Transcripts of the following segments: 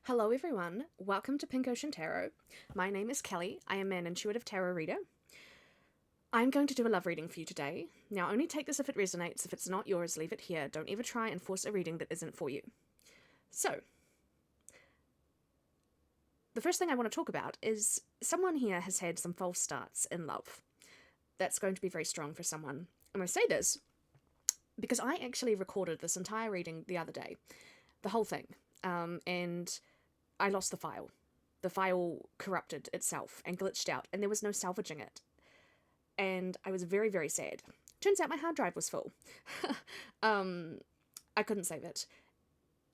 Hello, everyone. Welcome to Pink Ocean Tarot. My name is Kelly. I am an intuitive tarot reader. I'm going to do a love reading for you today. Now, only take this if it resonates. If it's not yours, leave it here. Don't ever try and force a reading that isn't for you. So, the first thing I want to talk about is someone here has had some false starts in love. That's going to be very strong for someone. And I say this because I actually recorded this entire reading the other day, the whole thing, and I lost the file. The file corrupted itself and glitched out, and there was no salvaging it. And I was very, very sad. Turns out my hard drive was full. I couldn't save it.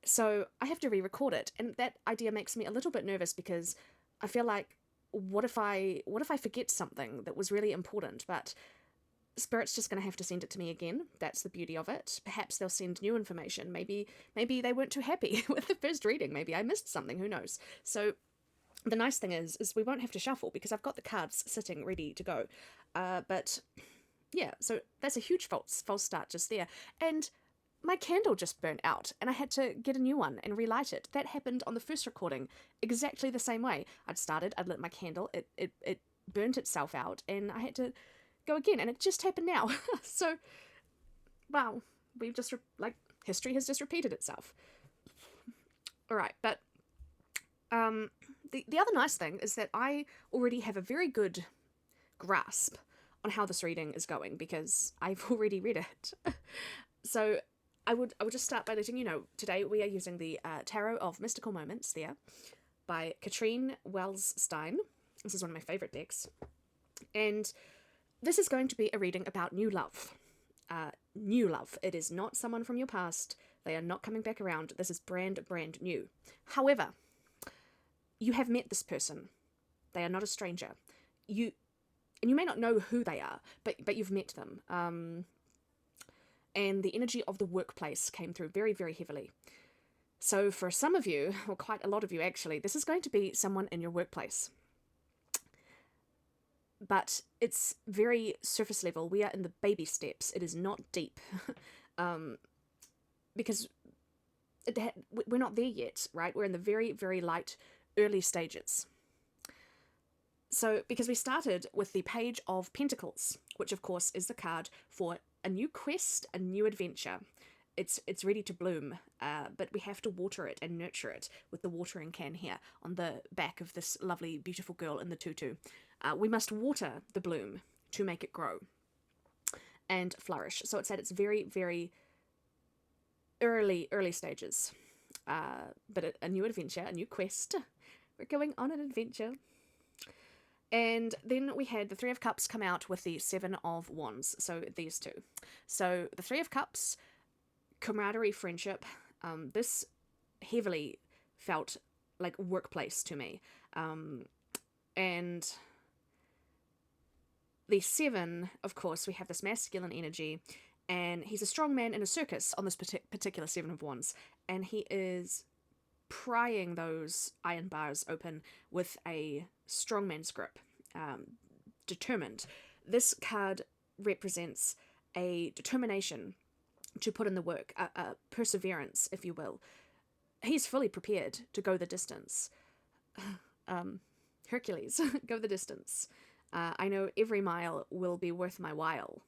So I have to re-record it, and that idea makes me a little bit nervous because I feel like, what if I forget something that was really important, but Spirit's just going to have to send it to me again. That's the beauty of it. Perhaps they'll send new information. Maybe they weren't too happy with the first reading. Maybe I missed something. Who knows? So the nice thing is we won't have to shuffle because I've got the cards sitting ready to go. But yeah, so that's a huge false start just there. And my candle just burnt out and I had to get a new one and relight it. That happened on the first recording exactly the same way. I'd lit my candle, it burnt itself out, and I had to go again, and it just happened now. So, wow, we've just, history has just repeated itself. Alright, but the other nice thing is that I already have a very good grasp on how this reading is going because I've already read it. So I would just start by letting you know, today we are using the Tarot of Mystical Moments there by Katrine Wellstein. This is one of my favourite decks. And this is going to be a reading about new love. New love. It is not someone from your past. They are not coming back around. This is brand new. However, you have met this person. They are not a stranger. You may not know who they are, but you've met them. And the energy of the workplace came through very, very heavily. So for some of you, or quite a lot of you actually, this is going to be someone in your workplace. But it's very surface level. We are in the baby steps. It is not deep. Because we're not there yet, right? We're in the very, very light, early stages. So, because we started with the Page of Pentacles, which of course is the card for a new quest, a new adventure. It's ready to bloom, but we have to water it and nurture it with the watering can here on the back of this lovely, beautiful girl in the tutu. We must water the bloom to make it grow and flourish. So it's at its very, very early stages. But a new adventure, a new quest. We're going on an adventure. And then we had the Three of Cups come out with the Seven of Wands. So these two. So the Three of Cups, camaraderie, friendship. This heavily felt like workplace to me. And the Seven, of course, we have this masculine energy, and he's a strong man in a circus on this particular Seven of Wands, and he is prying those iron bars open with a strongman's grip, determined. This card represents a determination to put in the work, a perseverance, if you will. He's fully prepared to go the distance. Hercules, go the distance. I know every mile will be worth my while.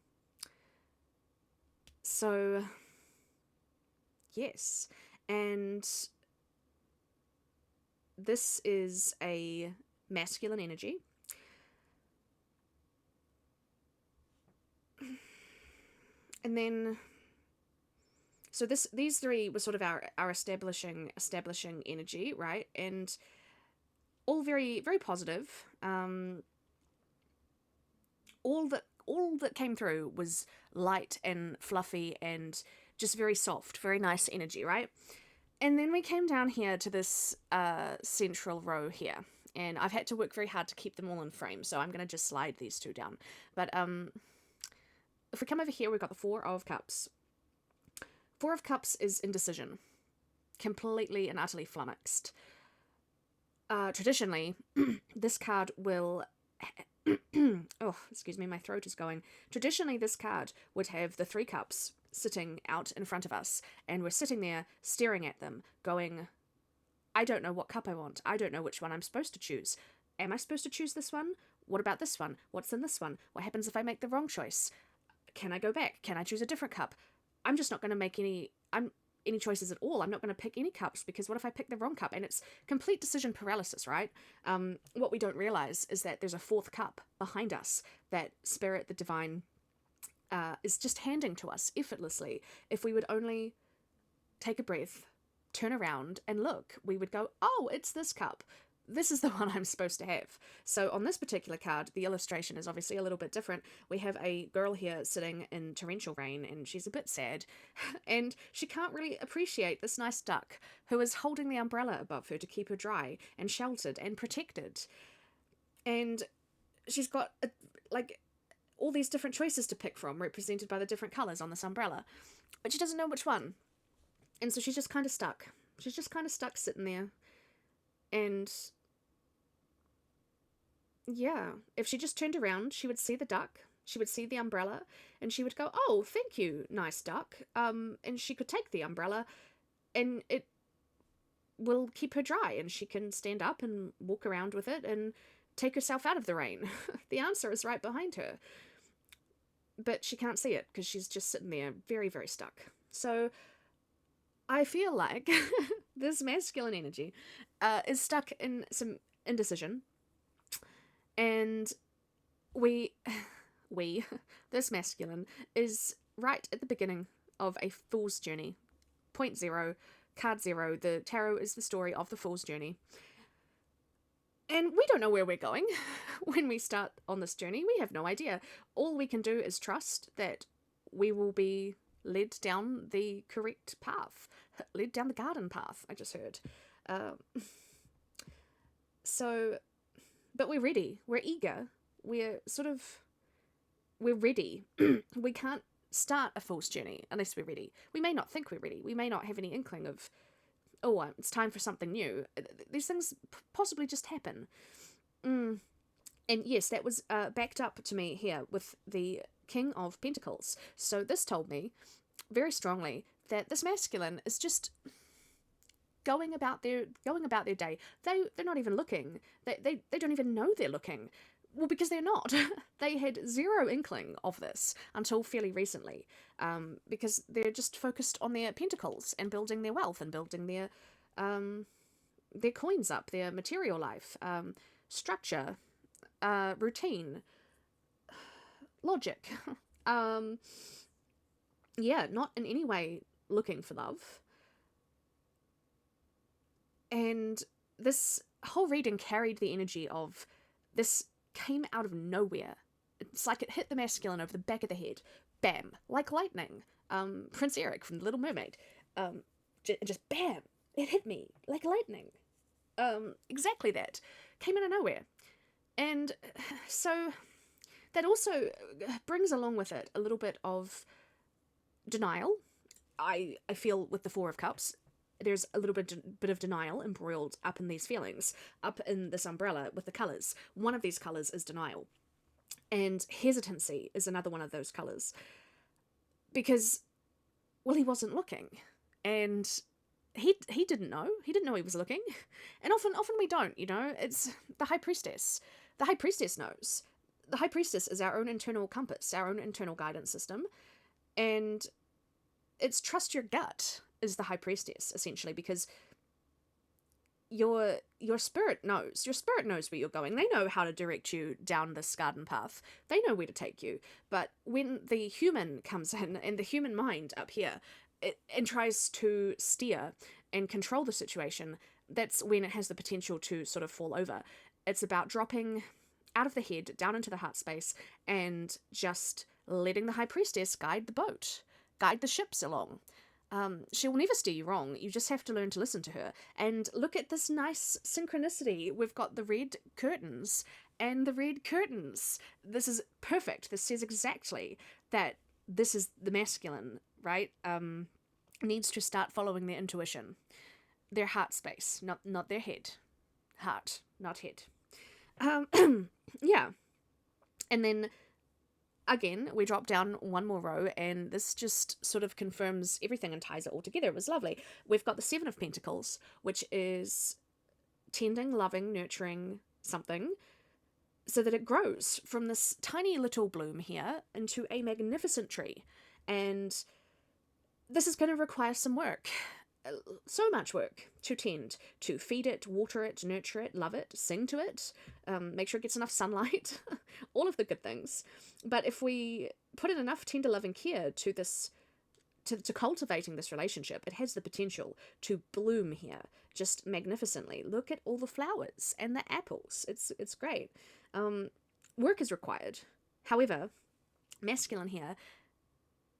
So, yes. And this is a masculine energy. And then, so these three were sort of our establishing energy, right? And all very, very positive. All that came through was light and fluffy and just very soft, very nice energy, right? And then we came down here to this central row here, and I've had to work very hard to keep them all in frame, so I'm going to just slide these two down. But if we come over here, we've got the Four of Cups. Four of Cups is indecision, completely and utterly flummoxed. Traditionally, this card will... oh, excuse me, my throat is going. Traditionally, this card would have the Three Cups sitting out in front of us, and we're sitting there staring at them, going, I don't know what cup I want. I don't know which one I'm supposed to choose. Am I supposed to choose this one? What about this one? What's in this one? What happens if I make the wrong choice? Can I go back? Can I choose a different cup? I'm just not going to make any choices at all. I'm not going to pick any cups, because what if I pick the wrong cup? And it's complete decision paralysis, right? What we don't realize is that there's a fourth cup behind us that Spirit, the divine, is just handing to us effortlessly. If we would only take a breath, turn around and look, we would go, oh, it's this cup. This is the one I'm supposed to have. So on this particular card, the illustration is obviously a little bit different. We have a girl here sitting in torrential rain, and she's a bit sad, and she can't really appreciate this nice duck who is holding the umbrella above her to keep her dry and sheltered and protected. And she's got all these different choices to pick from, represented by the different colours on this umbrella, but she doesn't know which one. And so she's just kind of stuck. She's just kind of stuck sitting there. And yeah, if she just turned around, she would see the duck, she would see the umbrella, and she would go, oh, thank you, nice duck. And she could take the umbrella, and it will keep her dry, and she can stand up and walk around with it and take herself out of the rain. The answer is right behind her. But she can't see it because she's just sitting there very, very stuck. So I feel like this masculine energy is stuck in some indecision. And this masculine is right at the beginning of a fool's journey. Point 0, card 0. The tarot is the story of the fool's journey. And we don't know where we're going when we start on this journey. We have no idea. All we can do is trust that we will be led down the correct path. Led down the garden path, I just heard. But we're ready. We're eager. We're ready. We can't start a fool's journey unless we're ready. We may not think we're ready. We may not have any inkling of, oh, it's time for something new. These things possibly just happen. And yes, that was backed up to me here with the King of Pentacles. So this told me very strongly that this masculine is just going about their day. They're not even looking. They don't even know they're looking. Well, because they're not. They had zero inkling of this until fairly recently, because they're just focused on their pentacles and building their wealth and building their coins up, their material life, structure, routine, logic. Yeah, not in any way looking for love. And this whole reading carried the energy of this came out of nowhere. It's like it hit the masculine over the back of the head. Bam. Like lightning. Prince Eric from The Little Mermaid. Just bam. It hit me like lightning. Exactly that. Came out of nowhere. And so that also brings along with it a little bit of denial. I feel with the Four of Cups, there's a little bit of denial embroiled up in these feelings, up in this umbrella with the colours. One of these colours is denial. And hesitancy is another one of those colours. Because, well, he wasn't looking. And he didn't know. He didn't know he was looking. And often we don't, It's the High Priestess. The High Priestess knows. The High Priestess is our own internal compass, our own internal guidance system. And it's trust your gut is the High Priestess, essentially, because your spirit knows. Your spirit knows where you're going. They know how to direct you down this garden path. They know where to take you. But when the human comes in, and the human mind up here, and tries to steer and control the situation, that's when it has the potential to sort of fall over. It's about dropping out of the head, down into the heart space, and just letting the High Priestess guide the boat, guide the ships along. She will never steer you wrong. You just have to learn to listen to her. And look at this nice synchronicity. We've got the red curtains and the red curtains. This is perfect. This says exactly that this is the masculine, right? Needs to start following their intuition, their heart space, not their head. Heart, not head. Yeah. And then again, we drop down one more row, and this just sort of confirms everything and ties it all together. It was lovely. We've got the Seven of Pentacles, which is tending, loving, nurturing something so that it grows from this tiny little bloom here into a magnificent tree. And this is going to require some work. So much work to tend, to feed it, water it, nurture it, love it, sing to it, make sure it gets enough sunlight, all of the good things. But if we put in enough tender loving care to this, to cultivating this relationship, it has the potential to bloom here just magnificently. Look at all the flowers and the apples. It's great. Work is required. However, masculine here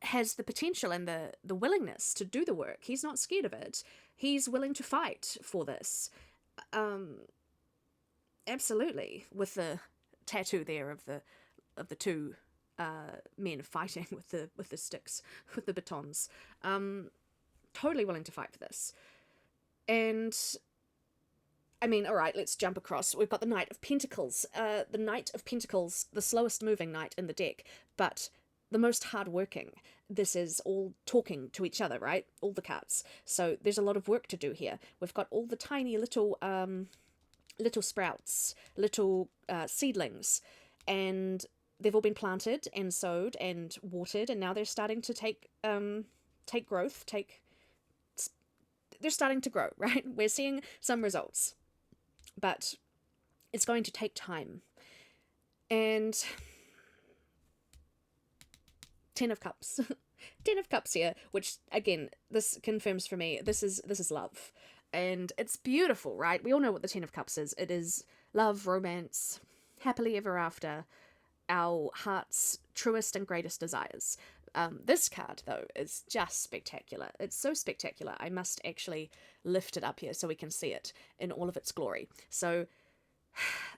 has the potential and the willingness to do the work. He's not scared of it. He's willing to fight for this. Absolutely. With the tattoo there of the two men fighting with the sticks, with the batons. Totally willing to fight for this. And I mean, all right, let's jump across. We've got the Knight of Pentacles. The Knight of Pentacles, the slowest moving knight in the deck, but the most hardworking. This is all talking to each other, right? All the cards. So there's a lot of work to do here. We've got all the tiny little little sprouts, little seedlings, and they've all been planted and sowed and watered, and now they're starting to take growth. They're starting to grow, right? We're seeing some results, but it's going to take time. And Ten of Cups. Ten of Cups here, which again, this confirms for me, this is love. And it's beautiful, right? We all know what the Ten of Cups is. It is love, romance, happily ever after, our heart's truest and greatest desires. This card, though, is just spectacular. It's so spectacular, I must actually lift it up here so we can see it in all of its glory. So,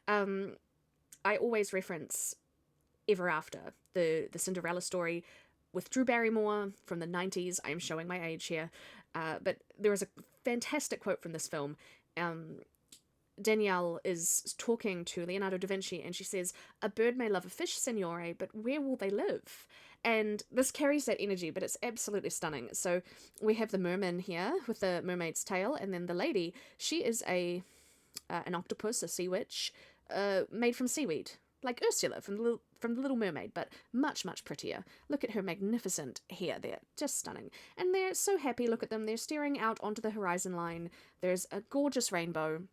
I always reference Ever After, the Cinderella story with Drew Barrymore from the 90s. I am showing my age here. But there is a fantastic quote from this film. Danielle is talking to Leonardo da Vinci, and she says, "A bird may love a fish, signore, but where will they live?" And this carries that energy, but it's absolutely stunning. So we have the merman here with the mermaid's tail, and then the lady, she is an octopus, a sea witch, made from seaweed, like Ursula from the Little Mermaid, but much, much prettier. Look at her magnificent hair there, just stunning. And they're so happy, look at them, they're staring out onto the horizon line. There's a gorgeous rainbow.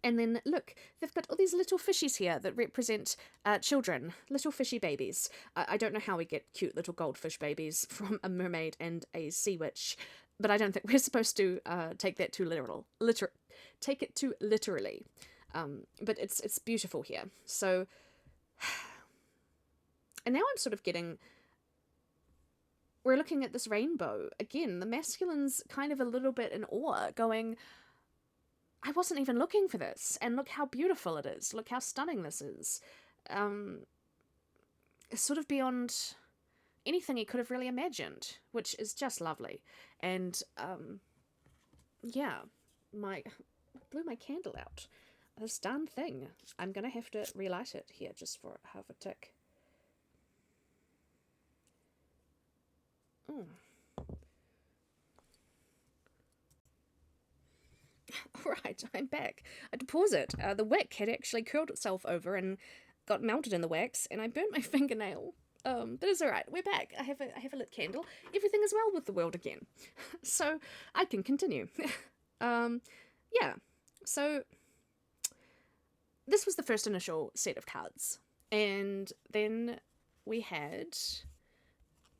And then, look, they've got all these little fishies here that represent children, little fishy babies. I don't know how we get cute little goldfish babies from a mermaid and a sea witch, but I don't think we're supposed to take that too take it too literally. But it's beautiful here. So, and now I'm sort of getting, we're looking at this rainbow. Again, the masculine's kind of a little bit in awe, going, I wasn't even looking for this, and look how beautiful it is. Look how stunning this is. It's sort of beyond anything he could have really imagined, which is just lovely. And, yeah, blew my candle out. This darn thing. I'm gonna have to relight it here just for half a tick. Oh. Alright, I'm back. I had to pause it. The wick had actually curled itself over and got melted in the wax, and I burnt my fingernail. But it's alright, we're back. I have a lit candle. Everything is well with the world again. So, I can continue. Yeah. So, this was the first initial set of cards. And then we had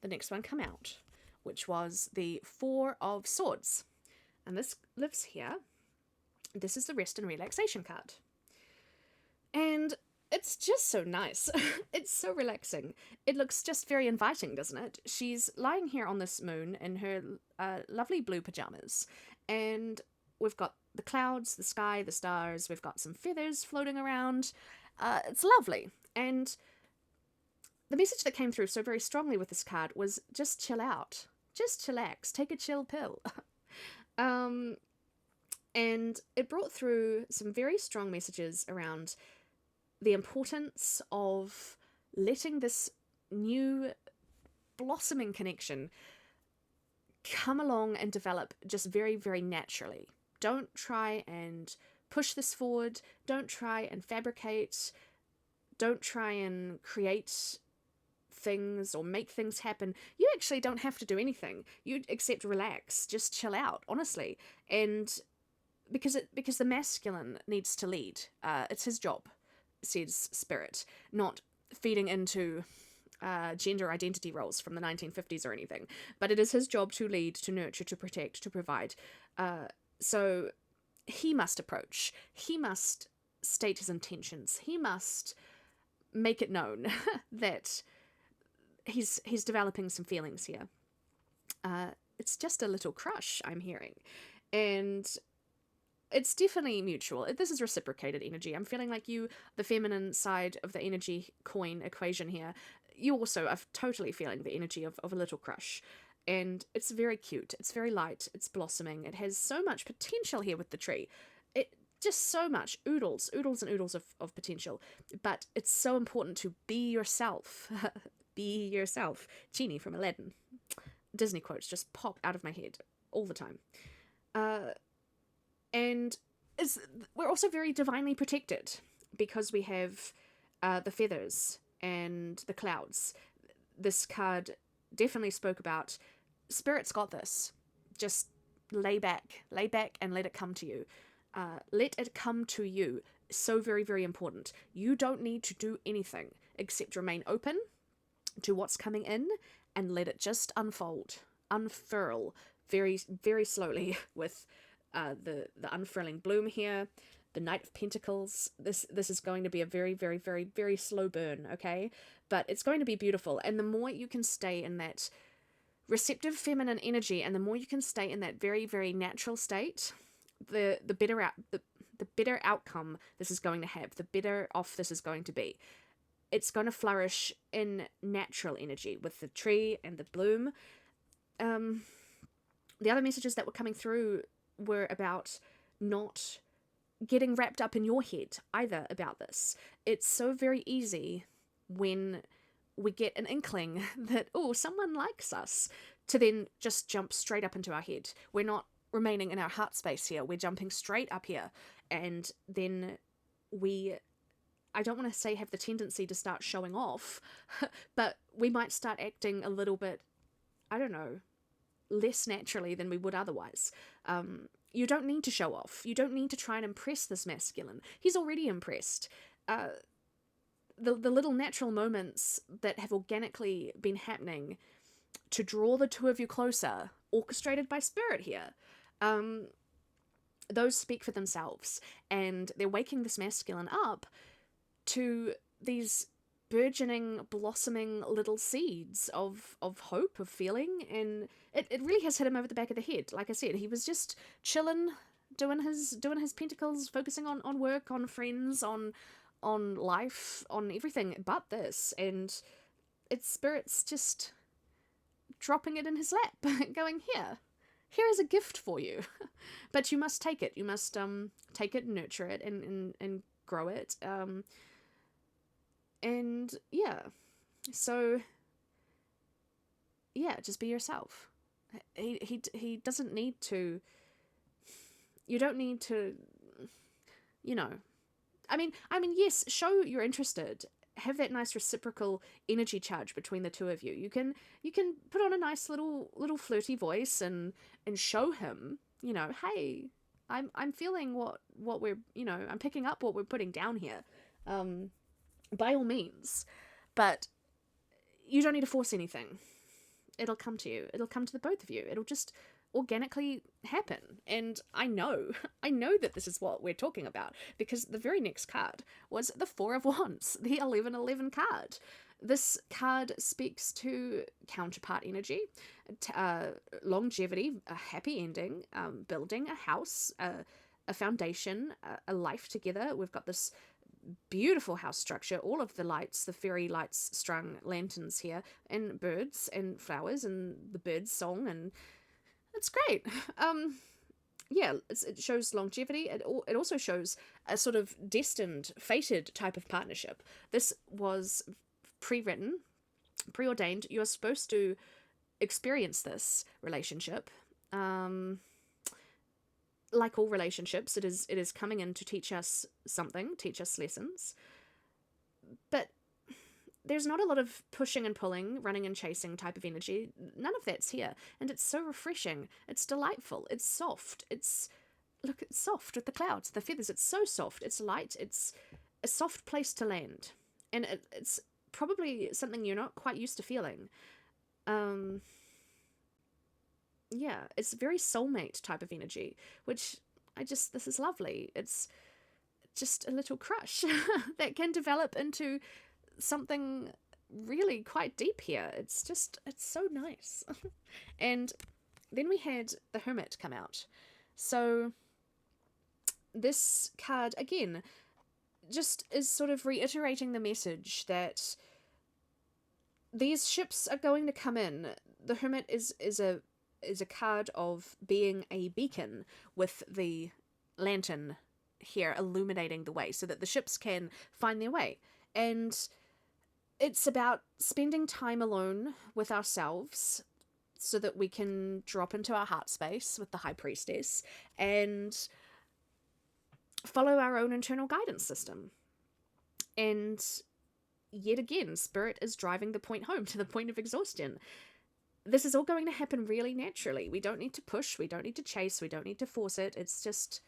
the next one come out, which was the Four of Swords. And this lives here. This is the rest and relaxation card. And it's just so nice. It's so relaxing. It looks just very inviting, doesn't it? She's lying here on this moon in her lovely blue pajamas. And we've got the clouds, the sky, the stars. We've got some feathers floating around. It's lovely. And the message that came through so very strongly with this card was just chill out. Just chillax. Take a chill pill. And it brought through some very strong messages around the importance of letting this new blossoming connection come along and develop just very, very naturally. Don't try and push this forward. Don't try and fabricate. Don't try and create things or make things happen. You actually don't have to do anything. You except relax, just chill out, honestly. And because the masculine needs to lead. It's his job, says Spirit, not feeding into gender identity roles from the 1950s or anything. But it is his job to lead, to nurture, to protect, to provide. So he must approach. He must state his intentions. He must make it known that he's developing some feelings here. It's just a little crush, I'm hearing. And it's definitely mutual. This is reciprocated energy. I'm feeling like you, the feminine side of the energy coin equation here, you also are totally feeling the energy of a little crush. And it's very cute. It's very light. It's blossoming. It has so much potential here with the tree. It just so much. Oodles and oodles of potential. But it's so important to be yourself. Be yourself. Genie from Aladdin. Disney quotes just pop out of my head all the time. And we're also very divinely protected because we have the feathers and the clouds. This card definitely spoke about Spirit's got this. Just lay back and let it come to you. Let it come to you. So very, very important. You don't need to do anything except remain open to what's coming in and let it just unfurl very, very slowly with the unfurling bloom here, the Knight of Pentacles. This is going to be a very, very, very, very slow burn, okay? But it's going to be beautiful. And the more you can stay in that receptive feminine energy, and the more you can stay in that very, very natural state, the better outcome this is going to have, the better off this is going to be. It's going to flourish in natural energy with the tree and the bloom. The other messages that were coming through were about not getting wrapped up in your head either about this. It's so very easy when we get an inkling that, oh, someone likes us, to then just jump straight up into our head. We're not remaining in our heart space here. We're jumping straight up here. And then I don't want to say have the tendency to start showing off, but we might start acting a little bit, I don't know, less naturally than we would otherwise. You don't need to show off. You don't need to try and impress this masculine. He's already impressed. The little natural moments that have organically been happening to draw the two of you closer, orchestrated by Spirit here, those speak for themselves. And they're waking this masculine up to these burgeoning, blossoming little seeds of hope, of feeling, and it really has hit him over the back of the head. Like I said, he was just chilling, doing his pentacles, focusing on work, on friends, on life, on everything but this, and it's Spirit's just dropping it in his lap, going, here is a gift for you, but you must take it. You must take it, nurture it, and grow it. And yeah, so yeah, just be yourself. He doesn't need to. You don't need to. You know, I mean, yes, show you're interested. Have that nice reciprocal energy charge between the two of you. You can put on a nice little flirty voice and show him, you know, hey, I'm feeling what we're, you know, I'm picking up what we're putting down here. By all means, but you don't need to force anything. It'll come to you. It'll come to the both of you. It'll just organically happen. And I know that this is what we're talking about, because the very next card was the Four of Wands, the 1111 card. This card speaks to counterpart energy, longevity, a happy ending, building a house, a foundation, a life together. We've got this beautiful house structure, all of the lights, the fairy lights strung lanterns here, and birds and flowers and the birds' song, and it's great. Yeah, it shows longevity. It also shows a sort of destined, fated type of partnership. This was pre-written preordained. You're supposed to experience this relationship. Like all relationships, it is coming in to teach us something, teach us lessons. But there's not a lot of pushing and pulling, running and chasing type of energy. None of that's here. And it's so refreshing. It's delightful. It's soft. It's soft with the clouds, the feathers. It's so soft. It's light. It's a soft place to land. And it's probably something you're not quite used to feeling. Yeah, it's very soulmate type of energy, which this is lovely. It's just a little crush that can develop into something really quite deep here. It's so nice. And then we had the Hermit come out. So this card, again, just is sort of reiterating the message that these ships are going to come in. The Hermit is a card of being a beacon with the lantern here illuminating the way so that the ships can find their way. And it's about spending time alone with ourselves so that we can drop into our heart space with the High Priestess and follow our own internal guidance system. And yet again, Spirit is driving the point home to the point of exhaustion. This is all going to happen really naturally. We don't need to push, we don't need to chase, we don't need to force it. It's just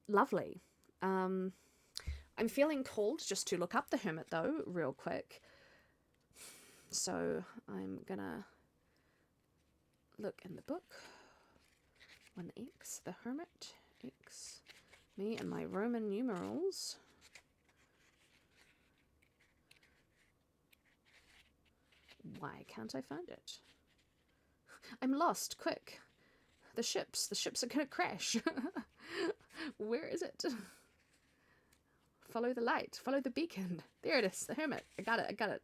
lovely. I'm feeling called just to look up the Hermit, though, real quick. So I'm gonna look in the book. 1x, the Hermit, x, me and my Roman numerals. Why can't I find it? I'm lost, quick. The ships are gonna crash. Where is it? Follow the light, follow the beacon. There it is, the Hermit. I got it.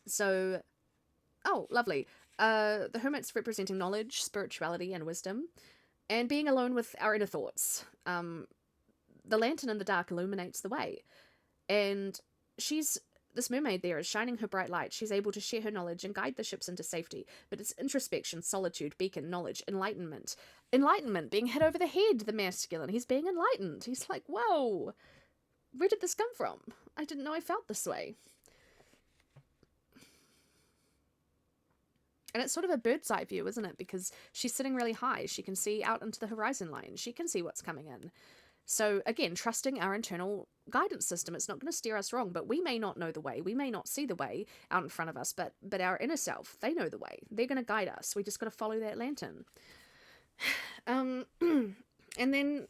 So, oh, lovely. The Hermit's representing knowledge, spirituality, and wisdom, and being alone with our inner thoughts. The lantern in the dark illuminates the way, and this mermaid there is shining her bright light. She's able to share her knowledge and guide the ships into safety. But it's introspection, solitude, beacon, knowledge, enlightenment. Enlightenment, being hit over the head, the masculine. He's being enlightened. He's like, whoa, where did this come from? I didn't know I felt this way. And it's sort of a bird's eye view, isn't it? Because she's sitting really high. She can see out into the horizon line. She can see what's coming in. So again, trusting our internal guidance system. It's not going to steer us wrong, but we may not know the way. We may not see the way out in front of us, but our inner self, they know the way. They're going to guide us. We just got to follow that lantern. And then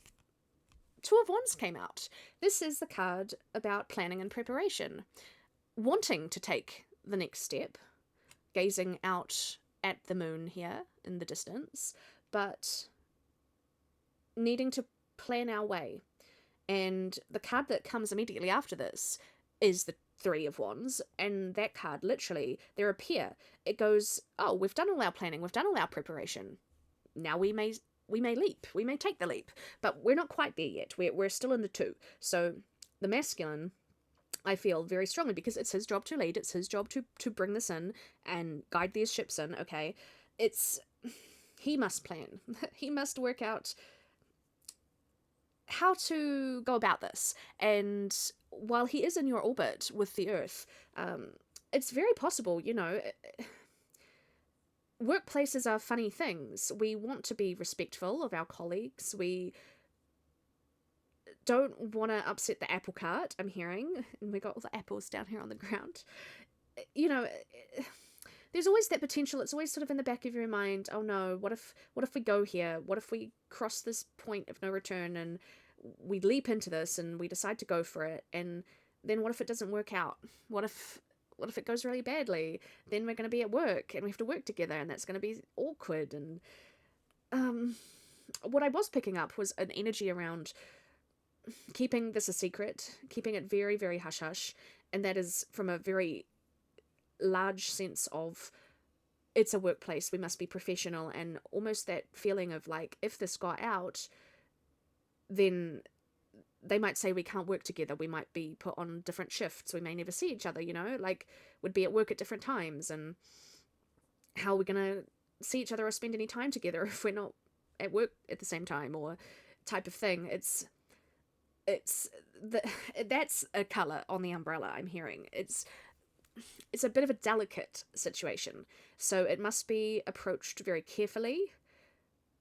Two of Wands came out. This is the card about planning and preparation. Wanting to take the next step, gazing out at the moon here in the distance, but needing to plan our way. And the card that comes immediately after this is the Three of Wands, and that card, literally, they're a pair. It goes, oh, we've done all our planning, we've done all our preparation. Now we may leap, we may take the leap, but we're not quite there yet. We're still in the two. So the masculine, I feel very strongly, because it's his job to lead, it's his job to bring this in and guide these ships in, okay? He must plan. He must work out how to go about this. And while he is in your orbit with the Earth, it's very possible, workplaces are funny things. We want to be respectful of our colleagues. We don't want to upset the apple cart, I'm hearing. And we got all the apples down here on the ground. There's always that potential. It's always sort of in the back of your mind. Oh no, what if we go here? What if we cross this point of no return and we leap into this and we decide to go for it? And then what if it doesn't work out? What if it goes really badly? Then we're going to be at work and we have to work together, and that's going to be awkward. And what I was picking up was an energy around keeping this a secret, keeping it very, very hush-hush, and that is from a very large sense of it's a workplace, we must be professional, and almost that feeling of like, if this got out, then they might say we can't work together. We might be put on different shifts. We may never see each other, you know, like would be at work at different times. And how are we going to see each other or spend any time together if we're not at work at the same time, or type of thing. It's the that's a color on the umbrella I'm hearing. It's a bit of a delicate situation. So it must be approached very carefully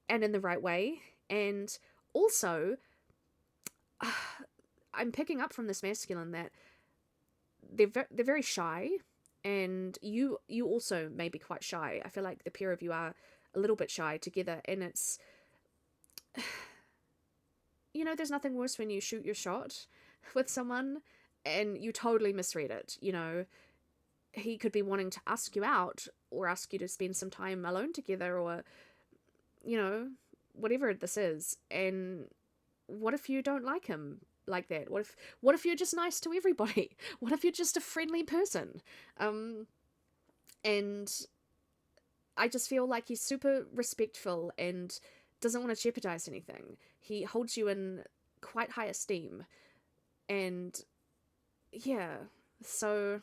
and in the right way. And also, I'm picking up from this masculine that they're very shy, and you also may be quite shy. I feel like the pair of you are a little bit shy together, and it's, you know, there's nothing worse when you shoot your shot with someone and you totally misread it. You know, he could be wanting to ask you out or ask you to spend some time alone together, or, you know, whatever this is. And what if you don't like him like that? What if you're just nice to everybody? What if you're just a friendly person? And I just feel like he's super respectful and doesn't want to jeopardize anything. He holds you in quite high esteem. And yeah, so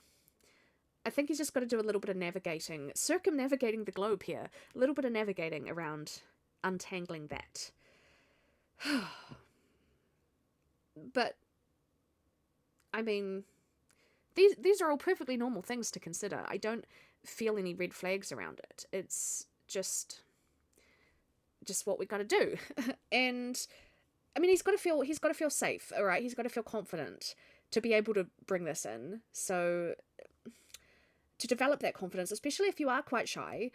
I think he's just got to do a little bit of navigating, circumnavigating the globe here, a little bit of navigating around untangling that. But I mean, these are all perfectly normal things to consider. I don't feel any red flags around it. It's just what we got to do. And I mean, he's got to feel safe, all right? He's got to feel confident to be able to bring this in. So to develop that confidence, especially if you are quite shy,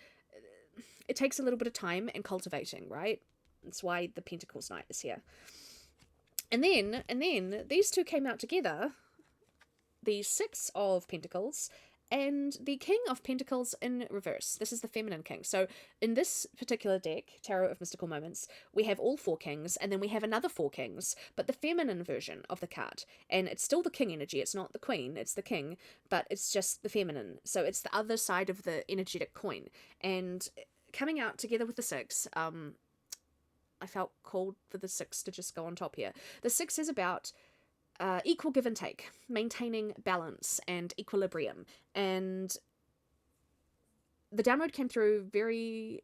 it takes a little bit of time and cultivating, right? That's why the Pentacles Knight is here. And then these two came out together, the Six of Pentacles and the King of Pentacles in reverse. This is the feminine king. So in this particular deck, Tarot of Mystical Moments, we have all four kings, and then we have another four kings, but the feminine version of the card. And it's still the king energy. It's not the queen, it's the king, but it's just the feminine. So it's the other side of the energetic coin. And coming out together with the six, I felt called for the six to just go on top here. The six is about equal give and take, maintaining balance and equilibrium. And the download came through very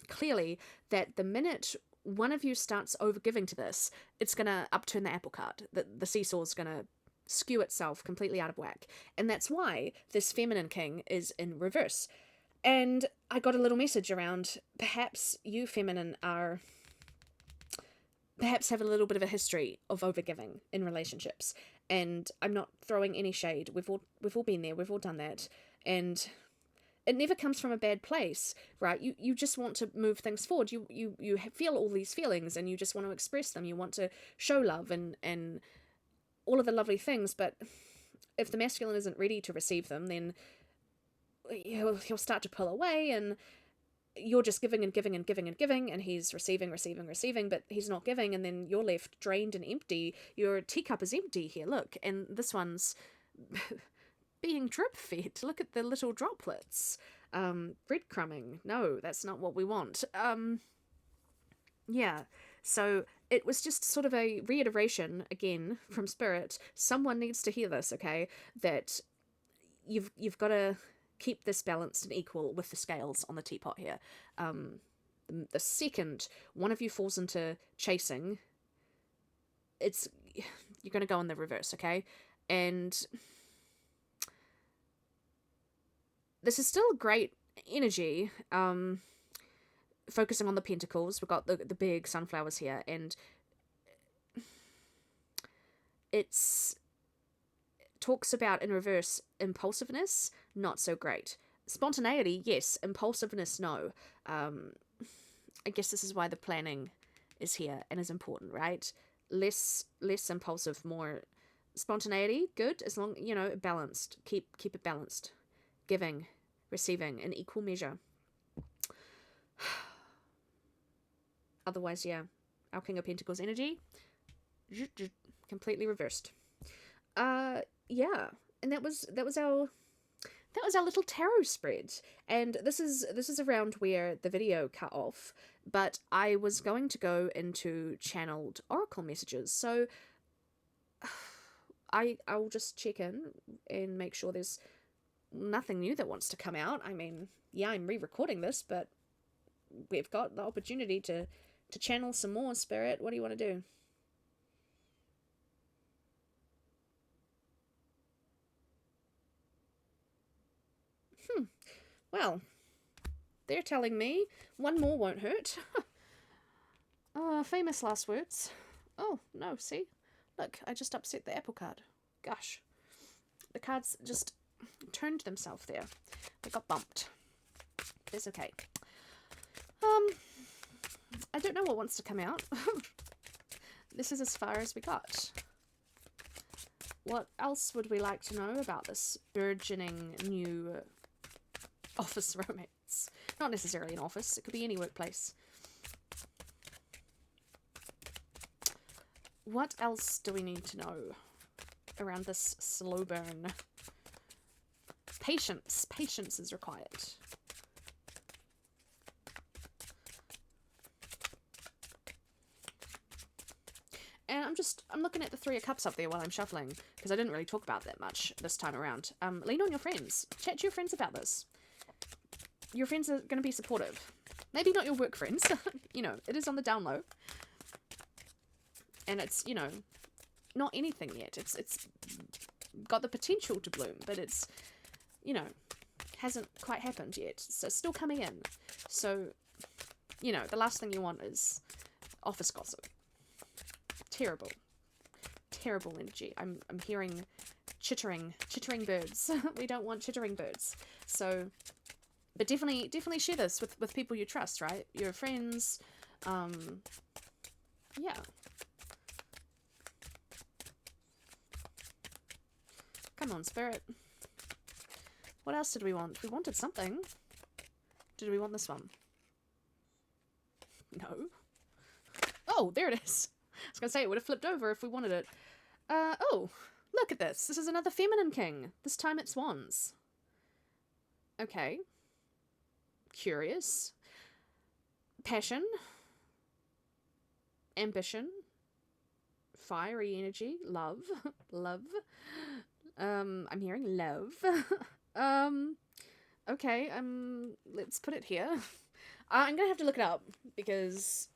clearly that the minute one of you starts overgiving to this, it's going to upturn the apple cart. The seesaw's going to skew itself completely out of whack. And that's why this feminine king is in reverse. And I got a little message around perhaps you feminine perhaps have a little bit of a history of overgiving in relationships. And I'm not throwing any shade. We've all been there. We've all done that. And it never comes from a bad place, right? You just want to move things forward. You feel all these feelings and you just want to express them. You want to show love and all of the lovely things. But if the masculine isn't ready to receive them, then he'll start to pull away, and you're just giving and giving and giving and giving, and he's receiving, but he's not giving, and then you're left drained and empty. Your teacup is empty here, look, and this one's being drip fed. Look at the little droplets. Breadcrumbing. No, that's not what we want. Yeah, so it was just sort of a reiteration, again, from Spirit. Someone needs to hear this, okay? That you've got to keep this balanced and equal with the scales on the teapot here. The second one of you falls into chasing, you're going to go in the reverse, okay? And this is still great energy, focusing on the pentacles. We've got the big sunflowers here, and talks about, in reverse, impulsiveness, not so great. Spontaneity, yes. Impulsiveness, no. I guess this is why the planning is here and is important, right? Less impulsive, more spontaneity, good, as long, balanced. Keep it balanced. Giving, receiving, in equal measure. Otherwise, yeah, our King of Pentacles energy, completely reversed. Yeah, and that was our little tarot spread, and this is around where the video cut off, but I was going to go into channeled oracle messages. So I'll just check in and make sure there's nothing new that wants to come out. I mean, yeah, I'm re-recording this, but we've got the opportunity to channel some more spirit. What do you want to do? Well, they're telling me one more won't hurt. Famous last words. Oh, no, see? Look, I just upset the apple card. Gosh. The cards just turned themselves there. They got bumped. It's okay. I don't know what wants to come out. This is as far as we got. What else would we like to know about this burgeoning new office romance? Not necessarily an office, it could be any workplace. What else do we need to know around this slow burn? Patience. Patience is required. And I'm looking at the Three of Cups up there while I'm shuffling, because I didn't really talk about that much this time around. Lean on your friends. Chat to your friends about this. Your friends are going to be supportive. Maybe not your work friends. You know, it is on the down low. And it's, you know, not anything yet. It's got the potential to bloom, but it's, you know, hasn't quite happened yet. So it's still coming in. So, you know, the last thing you want is office gossip. Terrible. Terrible energy. I'm hearing chittering birds. We don't want chittering birds. So, but definitely share this with people you trust, right? Your friends. Yeah. Come on, spirit. What else did we want? We wanted something. Did we want this one? No. Oh, there it is. I was going to say it would have flipped over if we wanted it. Oh, look at this. This is another feminine king. This time it's wands. Okay. Curious. Passion. Ambition. Fiery energy. Love. Love. I'm hearing love. Okay, let's put it here. I'm gonna have to look it up, because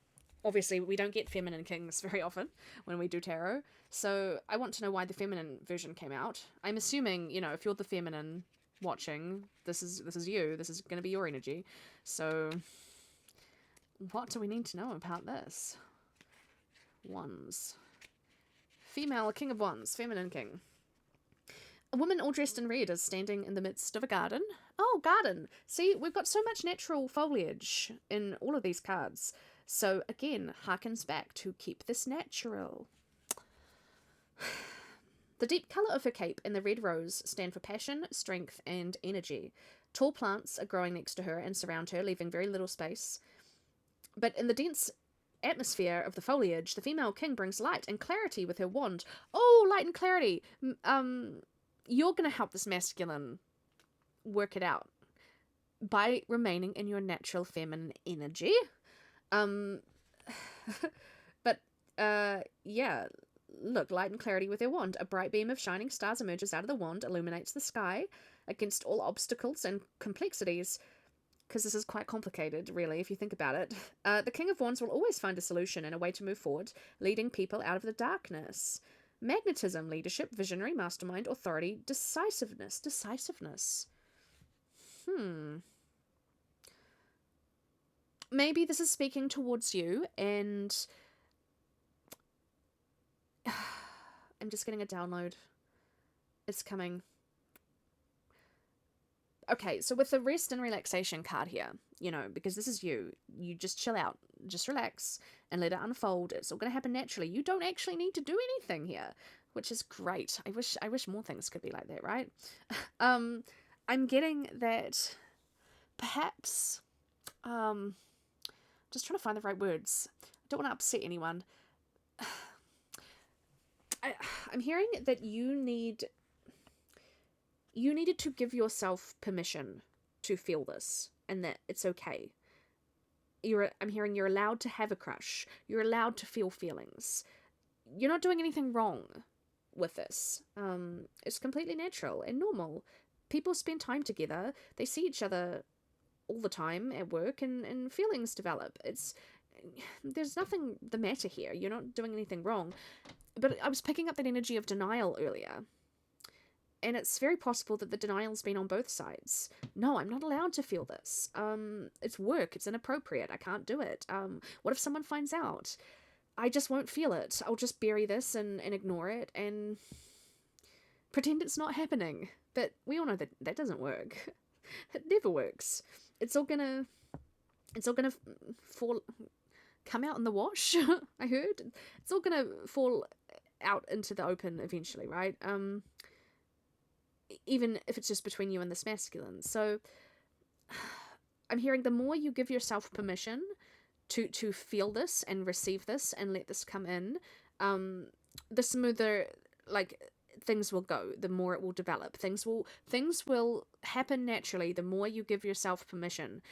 obviously we don't get feminine kings very often when we do tarot, so I want to know why the feminine version came out. I'm assuming, you know, if you're the feminine watching, this is you, this is gonna be your energy, so what do we need to know about this? Wands. Female king of wands, feminine king. A woman all dressed in red is standing in the midst of a garden. Oh, garden. See, we've got so much natural foliage in all of these cards. So, again, harkens back to keep this natural. The deep colour of her cape and the red rose stand for passion, strength, and energy. Tall plants are growing next to her and surround her, leaving very little space. But in the dense atmosphere of the foliage, the female king brings light and clarity with her wand. Oh, light and clarity. You're going to help this masculine work it out by remaining in your natural feminine energy. But, yeah, look, light and clarity with your wand. A bright beam of shining stars emerges out of the wand, illuminates the sky against all obstacles and complexities, because this is quite complicated, really, if you think about it. The King of Wands will always find a solution and a way to move forward, leading people out of the darkness. Magnetism, leadership, visionary, mastermind, authority, decisiveness. Decisiveness. Maybe this is speaking towards you, and I'm just getting a download. It's coming. Okay, so with the rest and relaxation card here, you know, because this is you just chill out, just relax and let it unfold. It's all going to happen naturally. You don't actually need to do anything here, which is great. I wish more things could be like that, right? I'm getting that perhaps, just trying to find the right words. I don't want to upset anyone. I'm hearing that you needed to give yourself permission to feel this, and that it's okay. I'm hearing you're allowed to have a crush. You're allowed to feel feelings. You're not doing anything wrong. with this. It's completely natural and normal. People spend time together. They see each other all the time at work, and feelings develop. There's nothing the matter here. You're not doing anything wrong. But I was picking up that energy of denial earlier. And it's very possible that the denial's been on both sides. No, I'm not allowed to feel this. It's work. It's inappropriate. I can't do it. What if someone finds out? I just won't feel it. I'll just bury this and ignore it and pretend it's not happening. But we all know that that doesn't work. It never works. It's all gonna come out in the wash. I heard it's all gonna fall out into the open eventually, right? Even if it's just between you and this masculine. So I'm hearing the more you give yourself permission to feel this and receive this and let this come in, the smoother things will go, the more it will develop. Things will happen naturally the more you give yourself permission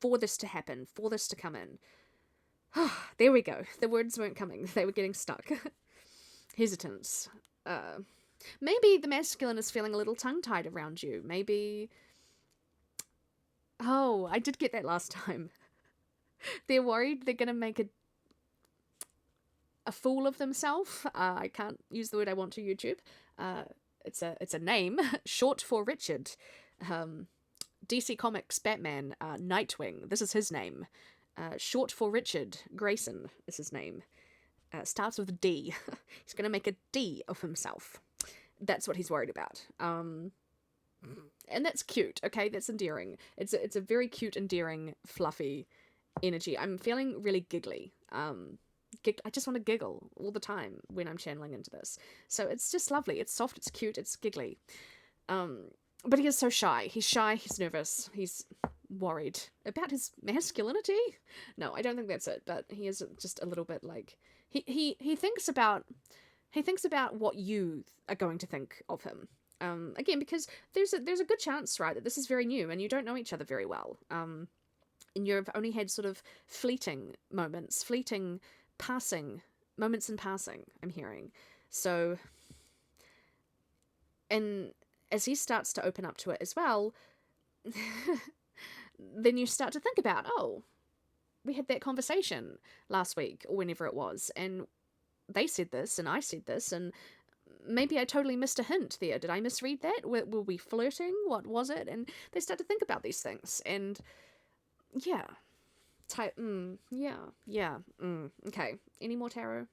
for this to happen, for this to come in. There we go. The words weren't coming. They were getting stuck. Hesitance. Maybe the masculine is feeling a little tongue-tied around you. Maybe... Oh, I did get that last time. They're worried they're gonna make a fool of themselves. I can't use the word I want to YouTube. It's a name, short for Richard. DC Comics Batman, Nightwing. This is his name. Short for Richard Grayson is his name. Starts with a D. He's gonna make a D of himself. That's what he's worried about. And that's cute, okay? That's endearing. It's a very cute, endearing, fluffy energy. I'm feeling really giggly. I just want to giggle all the time when I'm channeling into this. So it's just lovely. It's soft, it's cute, it's giggly. But he is so shy. He's shy, he's nervous, he's worried about his masculinity. No, I don't think that's it, but he is just a little bit like... He thinks about what you are going to think of him. Again, because there's a good chance, right, that this is very new and you don't know each other very well. And you've only had sort of fleeting moments, passing moments in passing, I'm hearing. So, and as he starts to open up to it as well, then you start to think about, oh, we had that conversation last week or whenever it was, and they said this and I said this, and maybe I totally missed a hint there. Did I misread that? Were we flirting? What was it? And they start to think about these things, and yeah. Okay. Any more tarot?